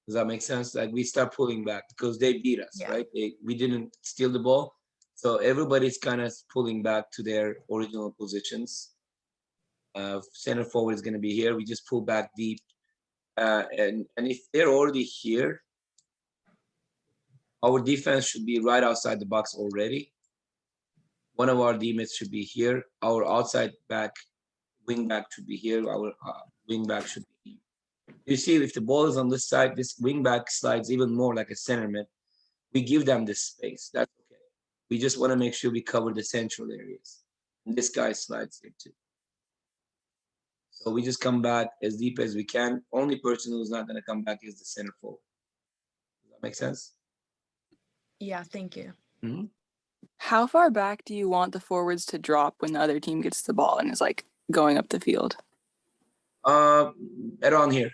Does that make sense? Like, we start pulling back because they beat us, Yeah. right? We didn't steal the ball. So everybody's kind of pulling back to their original positions. Center forward is going to be here. We just pull back deep. And if they're already here, our defense should be right outside the box already. One of our teammates should be here. Our outside back, wing back should be here. Our wing back should be here. You see, if the ball is on this side, this wing back slides even more like a center mid. We give them this space. That's okay. We just want to make sure we cover the central areas. And this guy slides here too. So we just come back as deep as we can. Only person who's not going to come back is the center forward. Does that make sense? Yeah, thank you. Mm-hmm. How far back do you want the forwards to drop when the other team gets the ball and is like going up the field? Around here.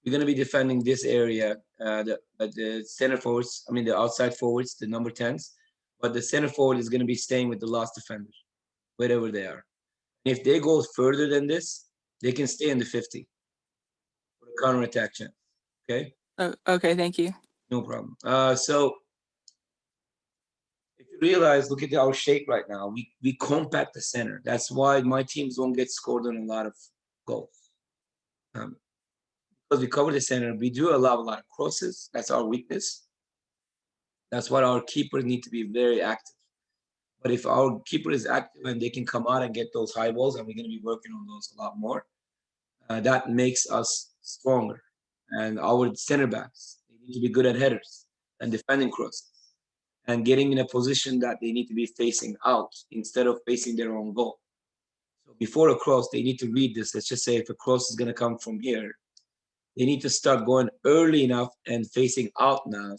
We're going to be defending this area, the center forwards, I mean the outside forwards, the number 10s, but the center forward is going to be staying with the last defender, wherever they are. And if they go further than this, they can stay in the 50 for the counter attack chance. Okay? Oh, okay, thank you. No problem. So if you realize, look at our shape right now. We compact the center. That's why my teams don't get scored on a lot of goals. Because we cover the center, we do allow a lot of crosses. That's our weakness. That's why our keepers need to be very active. But if our keeper is active and they can come out and get those high balls, and we're going to be working on those a lot more, that makes us stronger. And our center backs, they need to be good at headers and defending crosses. and getting in a position that they need to be facing out instead of facing their own goal. So before a cross, they need to read this. Let's just say if a cross is going to come from here, they need to start going early enough and facing out now.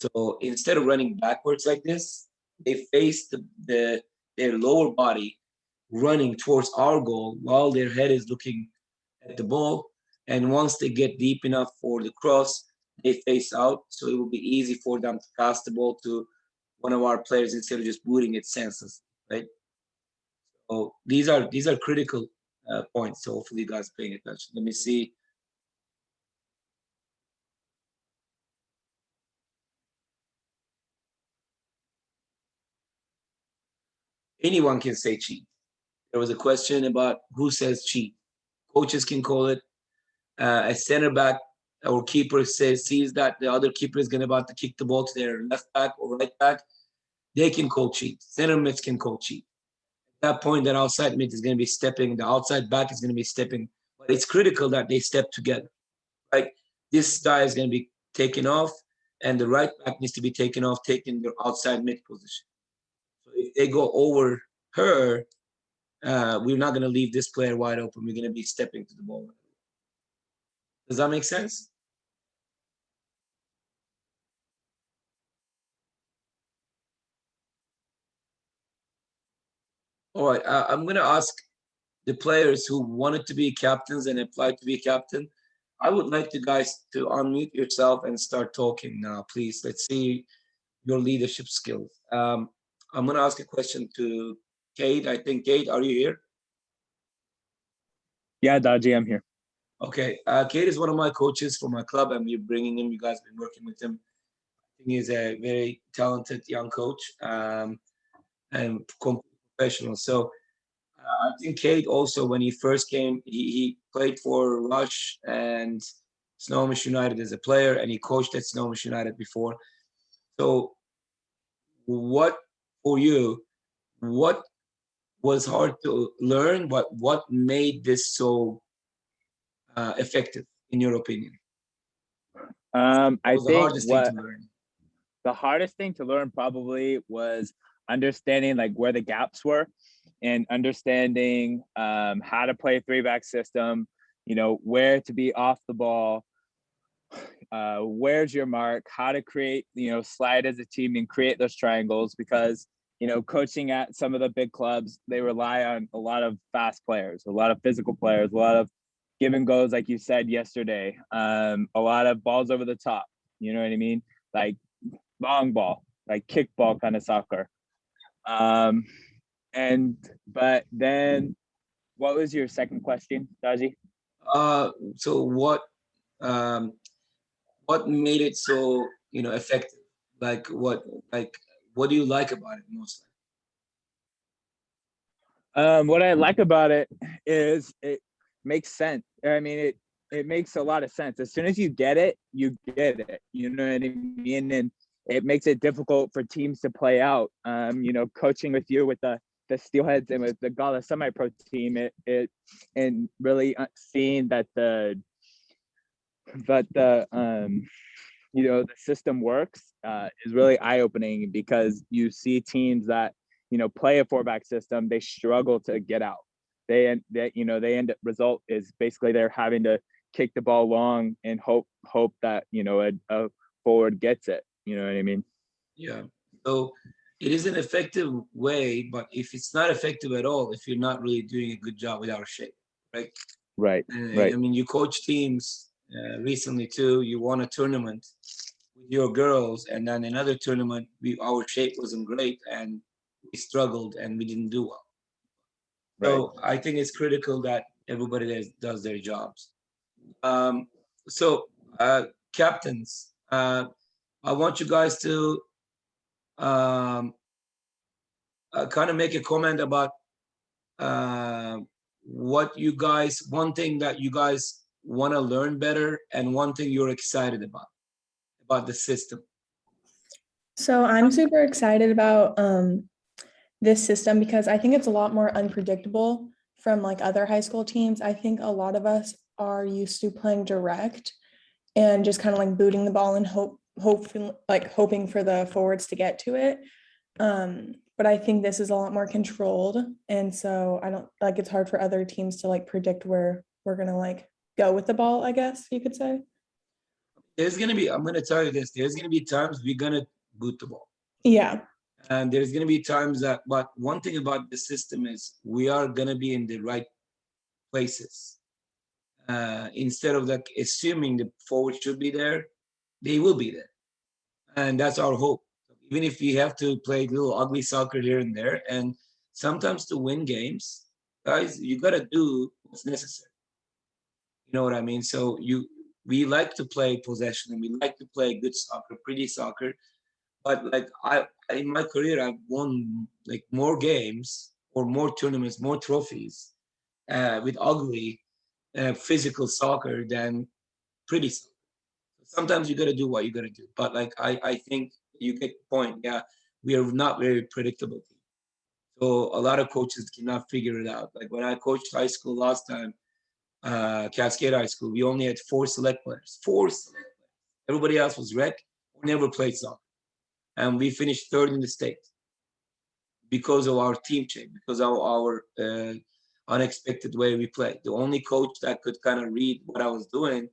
So instead of running backwards like this, they face their lower body running towards our goal while their head is looking at the ball. And once they get deep enough for the cross, they face out. So it will be easy for them to pass the ball to one of our players instead of just booting it senseless, right? So these are critical points. So hopefully you guys are paying attention. Let me see. Anyone can say cheat. There was a question about who says cheat. Coaches can call it. A center back or keeper sees that the other keeper is about to kick the ball to their left back or right back. They can call cheat. Center mids can call cheat. At that point, that outside mid is going to be stepping. The outside back is going to be stepping. But it's critical that they step together. Right? This guy is going to be taken off, and the right back needs to be taken off, taking their outside mid position. So if they go over her, we're not going to leave this player wide open. We're going to be stepping to the ball. Does that make sense? All right. I'm going to ask the players who wanted to be captains and applied to be captain. I would like you guys to unmute yourself and start talking now, please. Let's see your leadership skills. I'm going to ask a question to Kate. I think, Kate, are you here? Yeah, Daji, I'm here. Okay. Kate is one of my coaches for my club, and we're bringing him. You guys have been working with him. I think he's a very talented young coach and professional. So I think Kate also, when he first came, he played for Rush and Snohomish United as a player, and he coached at Snohomish United before. So what for you, what was hard to learn, but what made this so effective, in your opinion? I think the hardest thing to learn probably was understanding like where the gaps were and understanding how to play a 3-back system, you know, where to be off the ball, where's your mark, how to create, you know, slide as a team and create those triangles, because, you know, coaching at some of the big clubs, they rely on a lot of fast players, a lot of physical players, a lot of give and goes, like you said yesterday, a lot of balls over the top, you know what I mean? Like long ball, like kickball kind of soccer. But then what was your second question, Daji? So what made it so, you know, effective? Like what do you like about it mostly? What I like about it is it makes sense. I mean, it makes a lot of sense. As soon as you get it, you get it. You know what I mean? And it makes it difficult for teams to play out. You know, coaching with you with the Steelheads and with the Gala semi-pro team, it and really seeing that the you know, the system works is really eye-opening, because you see teams that, you know, play a 4-back system, they struggle to get out. They end up result is basically they're having to kick the ball long and hope that, you know, a forward gets it. You know what I mean? Yeah. So it is an effective way, but if it's not effective at all, if you're not really doing a good job with our shape, right? Right. I mean, you coach teams recently too. You won a tournament with your girls, and then another tournament, our shape wasn't great, and we struggled, and we didn't do well. So I think it's critical that everybody does their jobs. So captains, I want you guys to kind of make a comment about one thing that you guys want to learn better, and one thing you're excited about the system. So I'm super excited about this system because I think it's a lot more unpredictable from like other high school teams. I think a lot of us are used to playing direct and just kind of like booting the ball and hoping for the forwards to get to it. But I think this is a lot more controlled, and so I don't like it's hard for other teams to like predict where we're gonna like go with the ball, I guess you could say. I'm gonna tell you this, there's gonna be times we're gonna boot the ball. Yeah. And there's gonna be times that, but one thing about the system is we are gonna be in the right places. Instead of like assuming the forward should be there, they will be there. And that's our hope. Even if we have to play a little ugly soccer here and there, and sometimes to win games, guys, you gotta do what's necessary. You know what I mean? So we like to play possession and we like to play good soccer, pretty soccer. But like I in my career, I've won like more games or more tournaments, more trophies with ugly physical soccer than pretty soccer. Sometimes you got to do what you got to do. But like I think you get the point. Yeah, we are not very predictable. So a lot of coaches cannot figure it out. Like when I coached high school last time, Cascade High School, we only had 4 select players. 4 select players. Everybody else was rec or never played soccer. And we finished 3rd in the state because of our team change, because of our unexpected way we played. The only coach that could kind of read what I was doing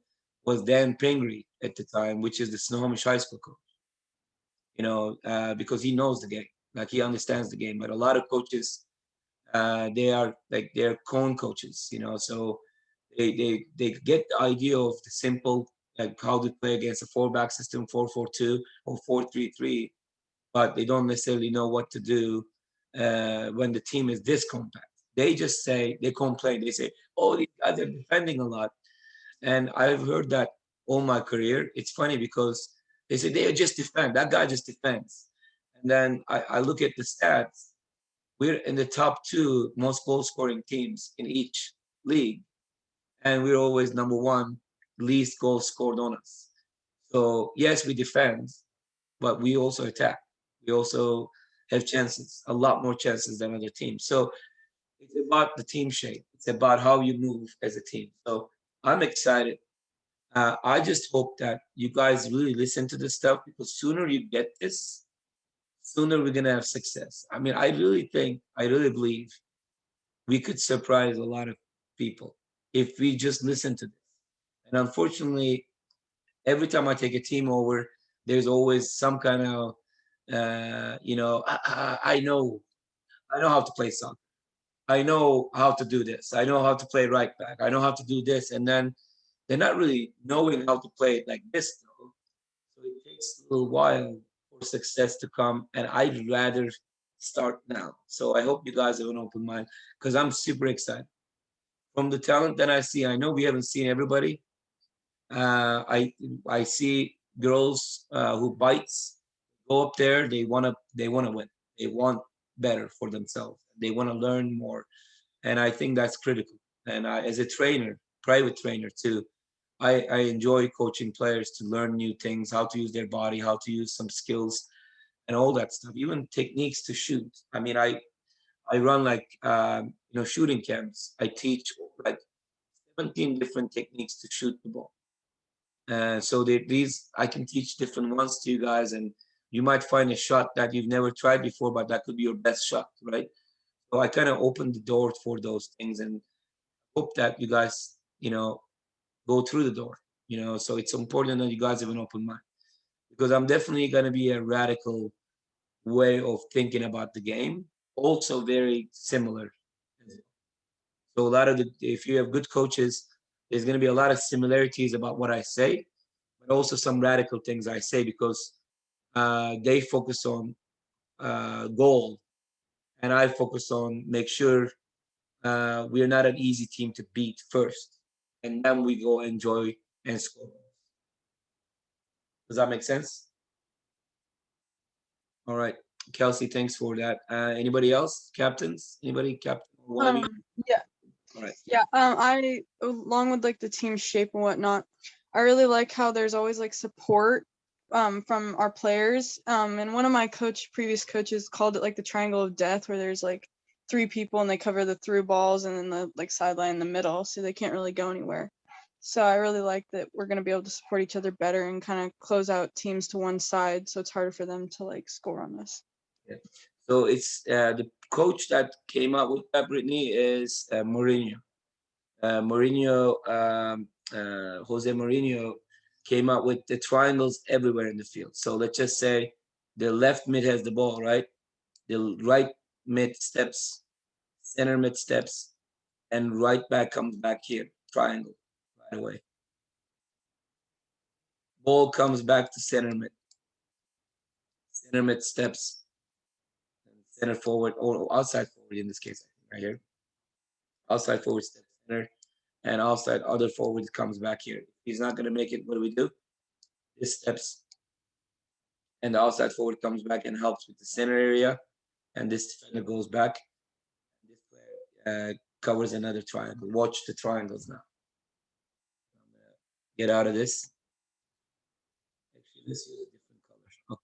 was Dan Pingree at the time, which is the Snohomish High School coach. You know, because he knows the game, like he understands the game. But a lot of coaches, they're cone coaches, you know, so they get the idea of the simple, like how to play against a 4-back system, 4-4-2 or 4-3-3, but they don't necessarily know what to do when the team is this compact. They just say, they complain, they say, oh, these guys are defending a lot. And I've heard that all my career. It's funny because they say they just defend, that guy just defends. And then I look at the stats, we're in the top 2 most goal scoring teams in each league. And we're always number 1, least goals scored on us. So yes, we defend, but we also attack. We also have chances, a lot more chances than other teams. So it's about the team shape. It's about how you move as a team. So I'm excited. I just hope that you guys really listen to this stuff, because sooner you get this, sooner we're gonna have success. I mean, I really believe we could surprise a lot of people if we just listen to this. And unfortunately, every time I take a team over, there's always some kind of, I know how to play soccer. I know how to do this. I know how to play right back. I know how to do this. And then they're not really knowing how to play it like this, though. So it takes a little while for success to come. And I'd rather start now. So I hope you guys have an open mind, because I'm super excited. From the talent that I see, I know we haven't seen everybody. I see girls who bites, go up there. They wanna win. They want better for themselves. They want to learn more, and I think that's critical. And as a trainer, private trainer too, I enjoy coaching players to learn new things, how to use their body, how to use some skills, and all that stuff. Even techniques to shoot. I mean, I run like shooting camps. I teach like 17 different techniques to shoot the ball. So these I can teach different ones to you guys, and you might find a shot that you've never tried before, but that could be your best shot, right? So I kind of opened the door for those things, and hope that you guys, go through the door. So it's important that you guys have an open mind, because I'm definitely going to be a radical way of thinking about the game, also very similar. So if you have good coaches, there's going to be a lot of similarities about what I say, but also some radical things I say, because they focus on goal, and I focus on make sure we are not an easy team to beat first, and then we go enjoy and score. Does that make sense? All right, Kelsey, thanks for that. Anybody else? Captains? Anybody? Captain? One of you? Yeah. All right. Yeah. I along with like the team shape and whatnot, I really like how there's always like support from our players. And one of my previous coaches called it like the triangle of death, where there's like 3 people and they cover the through balls and then the like sideline in the middle, so they can't really go anywhere. So I really like that we're going to be able to support each other better and kind of close out teams to one side, so it's harder for them to like score on us. Yeah. So it's the coach that came up with that, Brittany, is Mourinho. Jose Mourinho came up with the triangles everywhere in the field. So let's just say the left mid has the ball, right? The right mid steps, center mid steps, and right back comes back here, triangle, right away. Ball comes back to center mid steps, center forward or outside forward in this case, right here. Outside forward steps center, and outside other forward comes back here. He's not going to make it. What do? This steps, and the outside forward comes back and helps with the center area, and this defender goes back. This player covers another triangle. Watch the triangles now. Get out of this. Actually, this is a different color. Okay.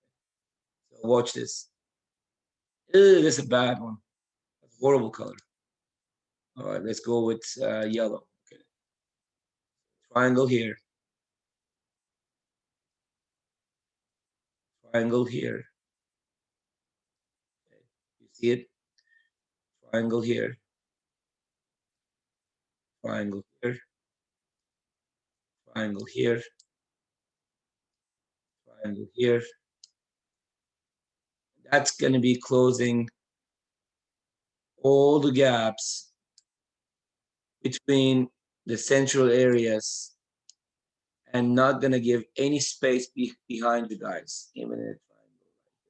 So watch this. This is a bad one. That's a horrible color. All right, let's go with yellow. Okay. Triangle here. Triangle here. Okay. You see it? Triangle here. Triangle here. Triangle here. Triangle here. That's going to be closing all the gaps between the central areas and not going to give any space behind you guys, even in a triangle like this.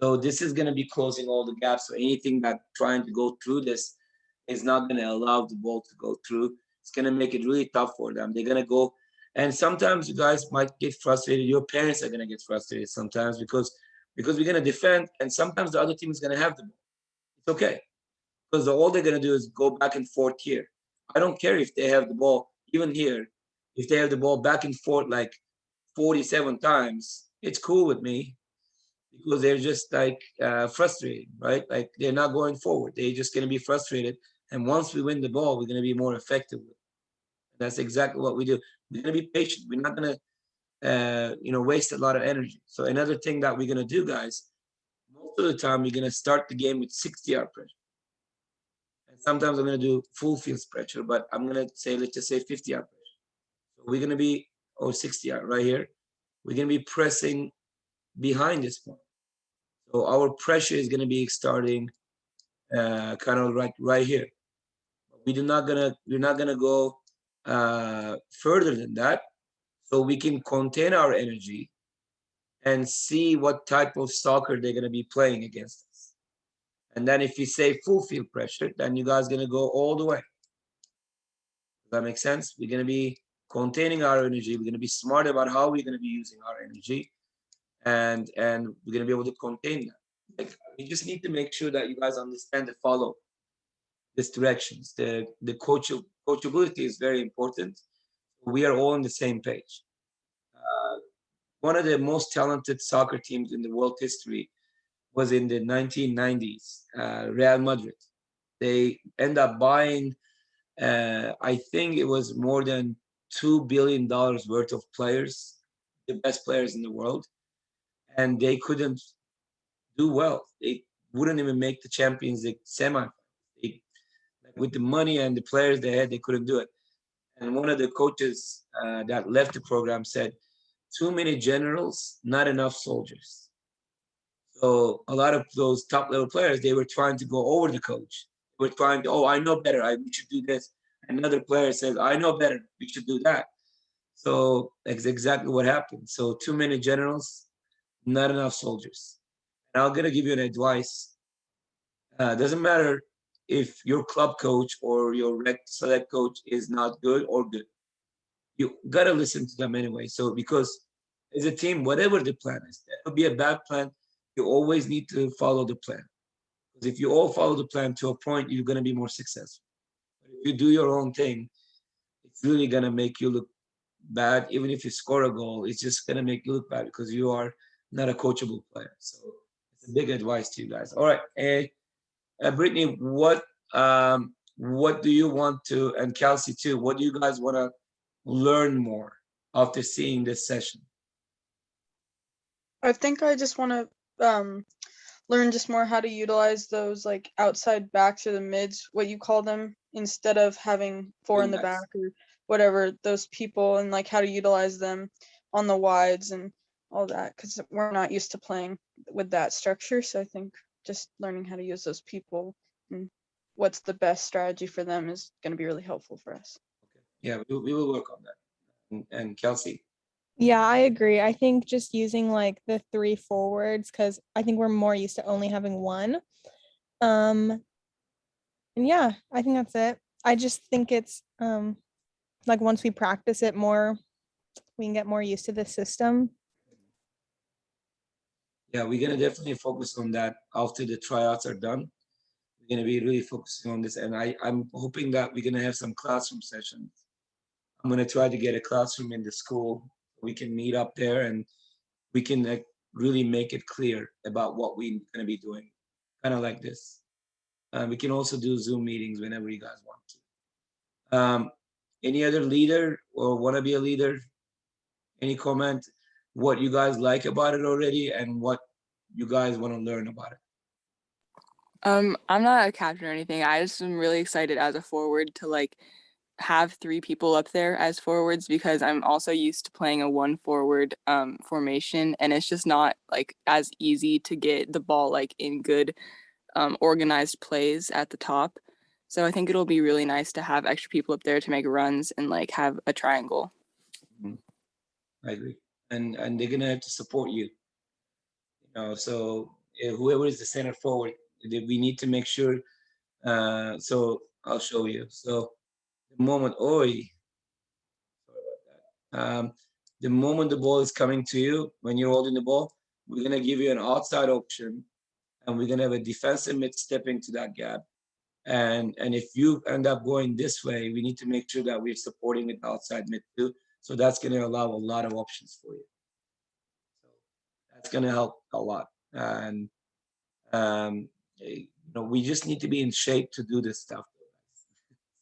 So this is going to be closing all the gaps. So anything that trying to go through this is not going to allow the ball to go through. It's going to make it really tough for them. They're going to go, and sometimes you guys might get frustrated. Your parents are going to get frustrated sometimes because we're going to defend, and sometimes the other team is going to have the ball. It's okay, because all they're going to do is go back and forth here. I don't care if they have the ball, even here, if they have the ball back and forth like 47 times, it's cool with me because they're just like frustrated, right? Like they're not going forward. They're just going to be frustrated. And once we win the ball, we're going to be more effective. That's exactly what we do. We're going to be patient. We're not going to, waste a lot of energy. So another thing that we're going to do, guys, most of the time, we're going to start the game with 60-yard pressure. And sometimes I'm going to do full field pressure, but I'm going to say, let's just say 50-yard pressure. So we're going to be, 60-yard right here. We're going to be pressing behind this point. So our pressure is going to be starting kind of right here. We're not gonna go further than that. So we can contain our energy and see what type of soccer they're gonna be playing against us. And then if you say full field pressure, then you guys gonna go all the way. Does that make sense? We're gonna be containing our energy. We're gonna be smart about how we're gonna be using our energy, and we're gonna be able to contain that. Like, we just need to make sure that you guys understand and follow these directions. The coachability is very important. We are all on the same page. One of the most talented soccer teams in the world history was in the 1990s, Real Madrid. They end up buying, I think it was more than $2 billion worth of players, the best players in the world, and they couldn't do well. They wouldn't even make the Champions League semi. With the money and the players they had, they couldn't do it. And one of the coaches that left the program said, too many generals, not enough soldiers. So a lot of those top level players, they were trying to go over the coach. They were trying to, I know better. We should do this. Another player says, I know better. We should do that. So that's exactly what happened. So too many generals, not enough soldiers. And I'm going to give you an advice. Doesn't matter if your club coach or your select coach is not good or good. You got to listen to them anyway. So because as a team, whatever the plan is, that would be a bad plan. You always need to follow the plan. Because if you all follow the plan to a point, you're going to be more successful. But if you do your own thing, it's really going to make you look bad. Even if you score a goal, it's just going to make you look bad because you are not a coachable player. So it's a big advice to you guys. All right. Brittany, what what do you want to, and Kelsey too, what do you guys want to learn more after seeing this session? I think I just want to learn just more how to utilize those like outside backs or the mids, what you call them, instead of having four in the Wingbacks. back or whatever, those people, and like how to utilize them on the wides and all that, because we're not used to playing with that structure. So I think just learning how to use those people and what's the best strategy for them is going to be really helpful for us. Yeah, we will work on that. And Kelsey. Yeah, I agree. I think just using like the 3 forwards, because I think we're more used to only having one. And yeah, I think that's it. I just think it's like once we practice it more, we can get more used to the system. Yeah, we're gonna definitely focus on that after the tryouts are done. We're gonna be really focusing on this, and I'm hoping that we're gonna have some classroom sessions. I'm gonna try to get a classroom in the school. We can meet up there and we can really make it clear about what we're gonna be doing, kind of like this. We can also do Zoom meetings whenever you guys want to. Any other leader or want to be a leader? Any comment? What you guys like about it already, and what you guys want to learn about it? I'm not a captain or anything. I just am really excited as a forward to like have 3 people up there as forwards, because I'm also used to playing a 1 forward formation, and it's just not like as easy to get the ball like in good organized plays at the top. So I think it'll be really nice to have extra people up there to make runs and like have a triangle. I agree, and they're gonna have to support you. You know, so whoever is the center forward, we need to make sure. So I'll show you. So the moment, sorry about that. The moment the ball is coming to you, when you're holding the ball, we're gonna give you an outside option, and we're gonna have a defensive mid stepping to that gap. And if you end up going this way, we need to make sure that we're supporting it outside mid too. So that's going to allow a lot of options for you. So that's going to help a lot. And you know, we just need to be in shape to do this stuff.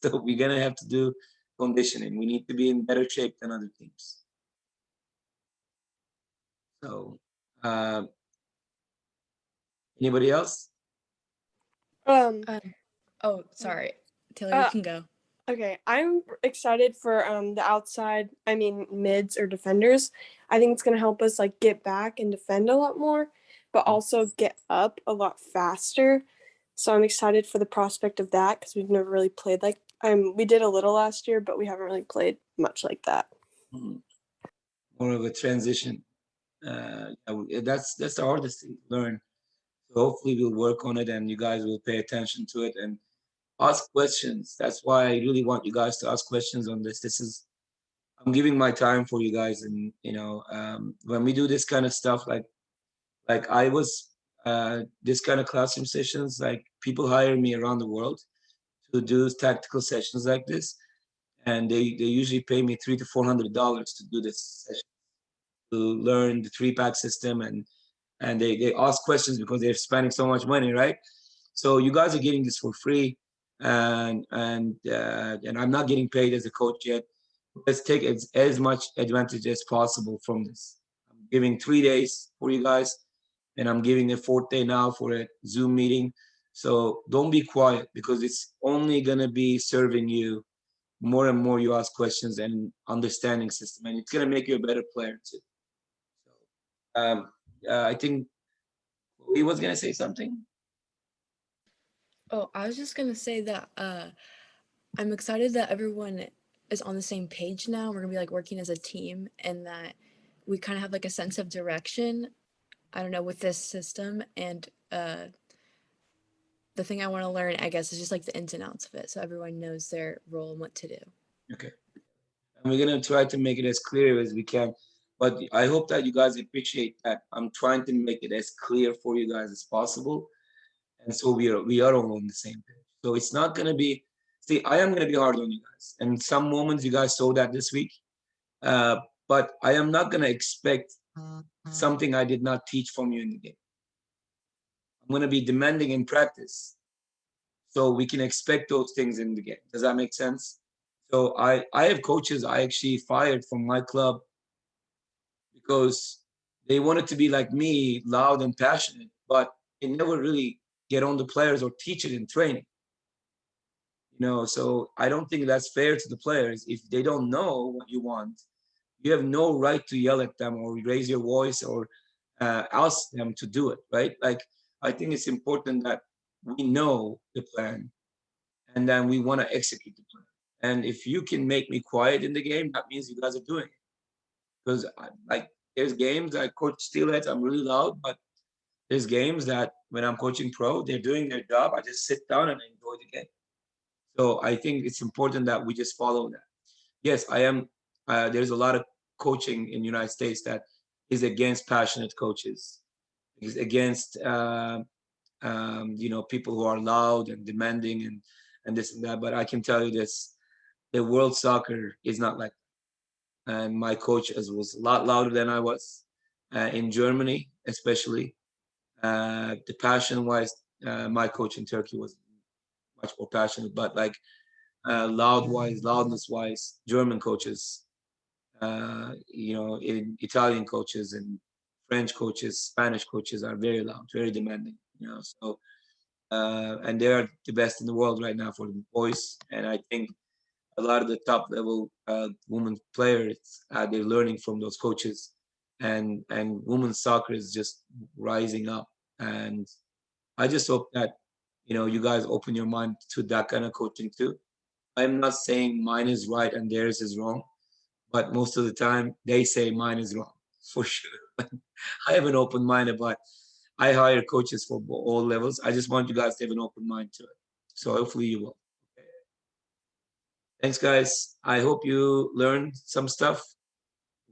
So we're going to have to do conditioning. We need to be in better shape than other teams. So anybody else? Oh, sorry. Taylor, you can go. Okay, I'm excited for the outside, I mean mids or defenders. I think it's gonna help us like get back and defend a lot more, but also get up a lot faster. So I'm excited for the prospect of that because we've never really played like we did a little last year, but we haven't really played much like that. More of a transition. That's the hardest thing to learn. So hopefully we'll work on it, and you guys will pay attention to it and ask questions. That's why I really want you guys to ask questions on this. I'm giving my time for you guys, and you know, when we do this kind of stuff, like I was this kind of classroom sessions, like people hire me around the world to do tactical sessions like this, and they usually pay me $300 to $400 to do this session, to learn the 3-pack system, and they ask questions because they're spending so much money, right? So you guys are getting this for free, and I'm not getting paid as a coach yet. Let's take as much advantage as possible from this. I'm giving 3 days for you guys, and I'm giving a 4th day now for a Zoom meeting. So don't be quiet, because it's only gonna be serving you more and more. You ask questions and understanding system, and it's gonna make you a better player too. So I think he was gonna say something. Oh, I was just gonna say that I'm excited that everyone is on the same page now. We're gonna be like working as a team, and that we kind of have like a sense of direction. I don't know, with this system, and the thing I want to learn, I guess, is just like the ins and outs of it, so everyone knows their role and what to do. Okay. And we're gonna try to make it as clear as we can. But I hope that you guys appreciate that I'm trying to make it as clear for you guys as possible. And so we are all on the same page. So it's not gonna be, see, I am gonna be hard on you guys. And some moments you guys saw that this week. But I am not gonna expect something I did not teach from you in the game. I'm gonna be demanding in practice. so we can expect those things in the game. Does that make sense? So I have coaches I actually fired from my club because they wanted to be like me, loud and passionate, but they never really get on the players or teach it in training. You know, so I don't think that's fair to the players. If they don't know what you want, you have no right to yell at them or raise your voice or ask them to do it, right? Like, I think it's important that we know the plan and then we want to execute the plan. And if you can make me quiet in the game, that means you guys are doing it. Because like, there's games I coach steelheads, I'm really loud, but there's games that when I'm coaching pro, they're doing their job. I just sit down and enjoy the game. So I think it's important that we just follow that. Yes, I am. There's a lot of coaching in the United States that is against passionate coaches, is against you know, people who are loud and demanding and this and that. But I can tell you this: the world soccer is not like that. And my coach was a lot louder than I was in Germany, especially. The passion wise, my coach in Turkey was much more passionate, but like loudness wise, German coaches, you know, in Italian coaches and French coaches, Spanish coaches are very loud, very demanding, you know. So, and they are the best in the world right now for the boys. And I think a lot of the top level women players, they're learning from those coaches, and women's soccer is just rising up. And I just hope that, you know, you guys open your mind to that kind of coaching too. I'm not saying mine is right and theirs is wrong, but most of the time they say mine is wrong for sure. I have an open mind about. I hire coaches for all levels. I just want you guys to have an open mind to it. So hopefully you will. Okay. Thanks, guys. I hope you learned some stuff.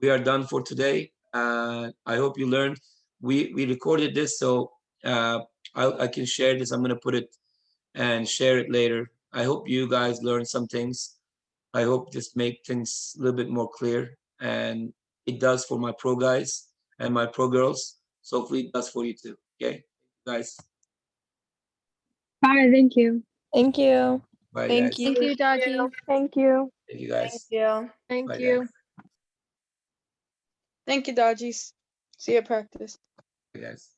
We are done for today. I hope you learned. We recorded this, so I can share this. I'm gonna put it and share it later. I hope you guys learned some things. I hope this make things a little bit more clear, and it does for my pro guys and my pro girls. So hopefully it does for you too. Okay, guys. Bye. Thank you. Thank you. Bye, Thank guys. you. Thank you, Dodgy. Thank you. Thank you, Thank guys. you. Thank Bye, you. guys. Thank you, Dodgies. See you at practice. Bye, guys.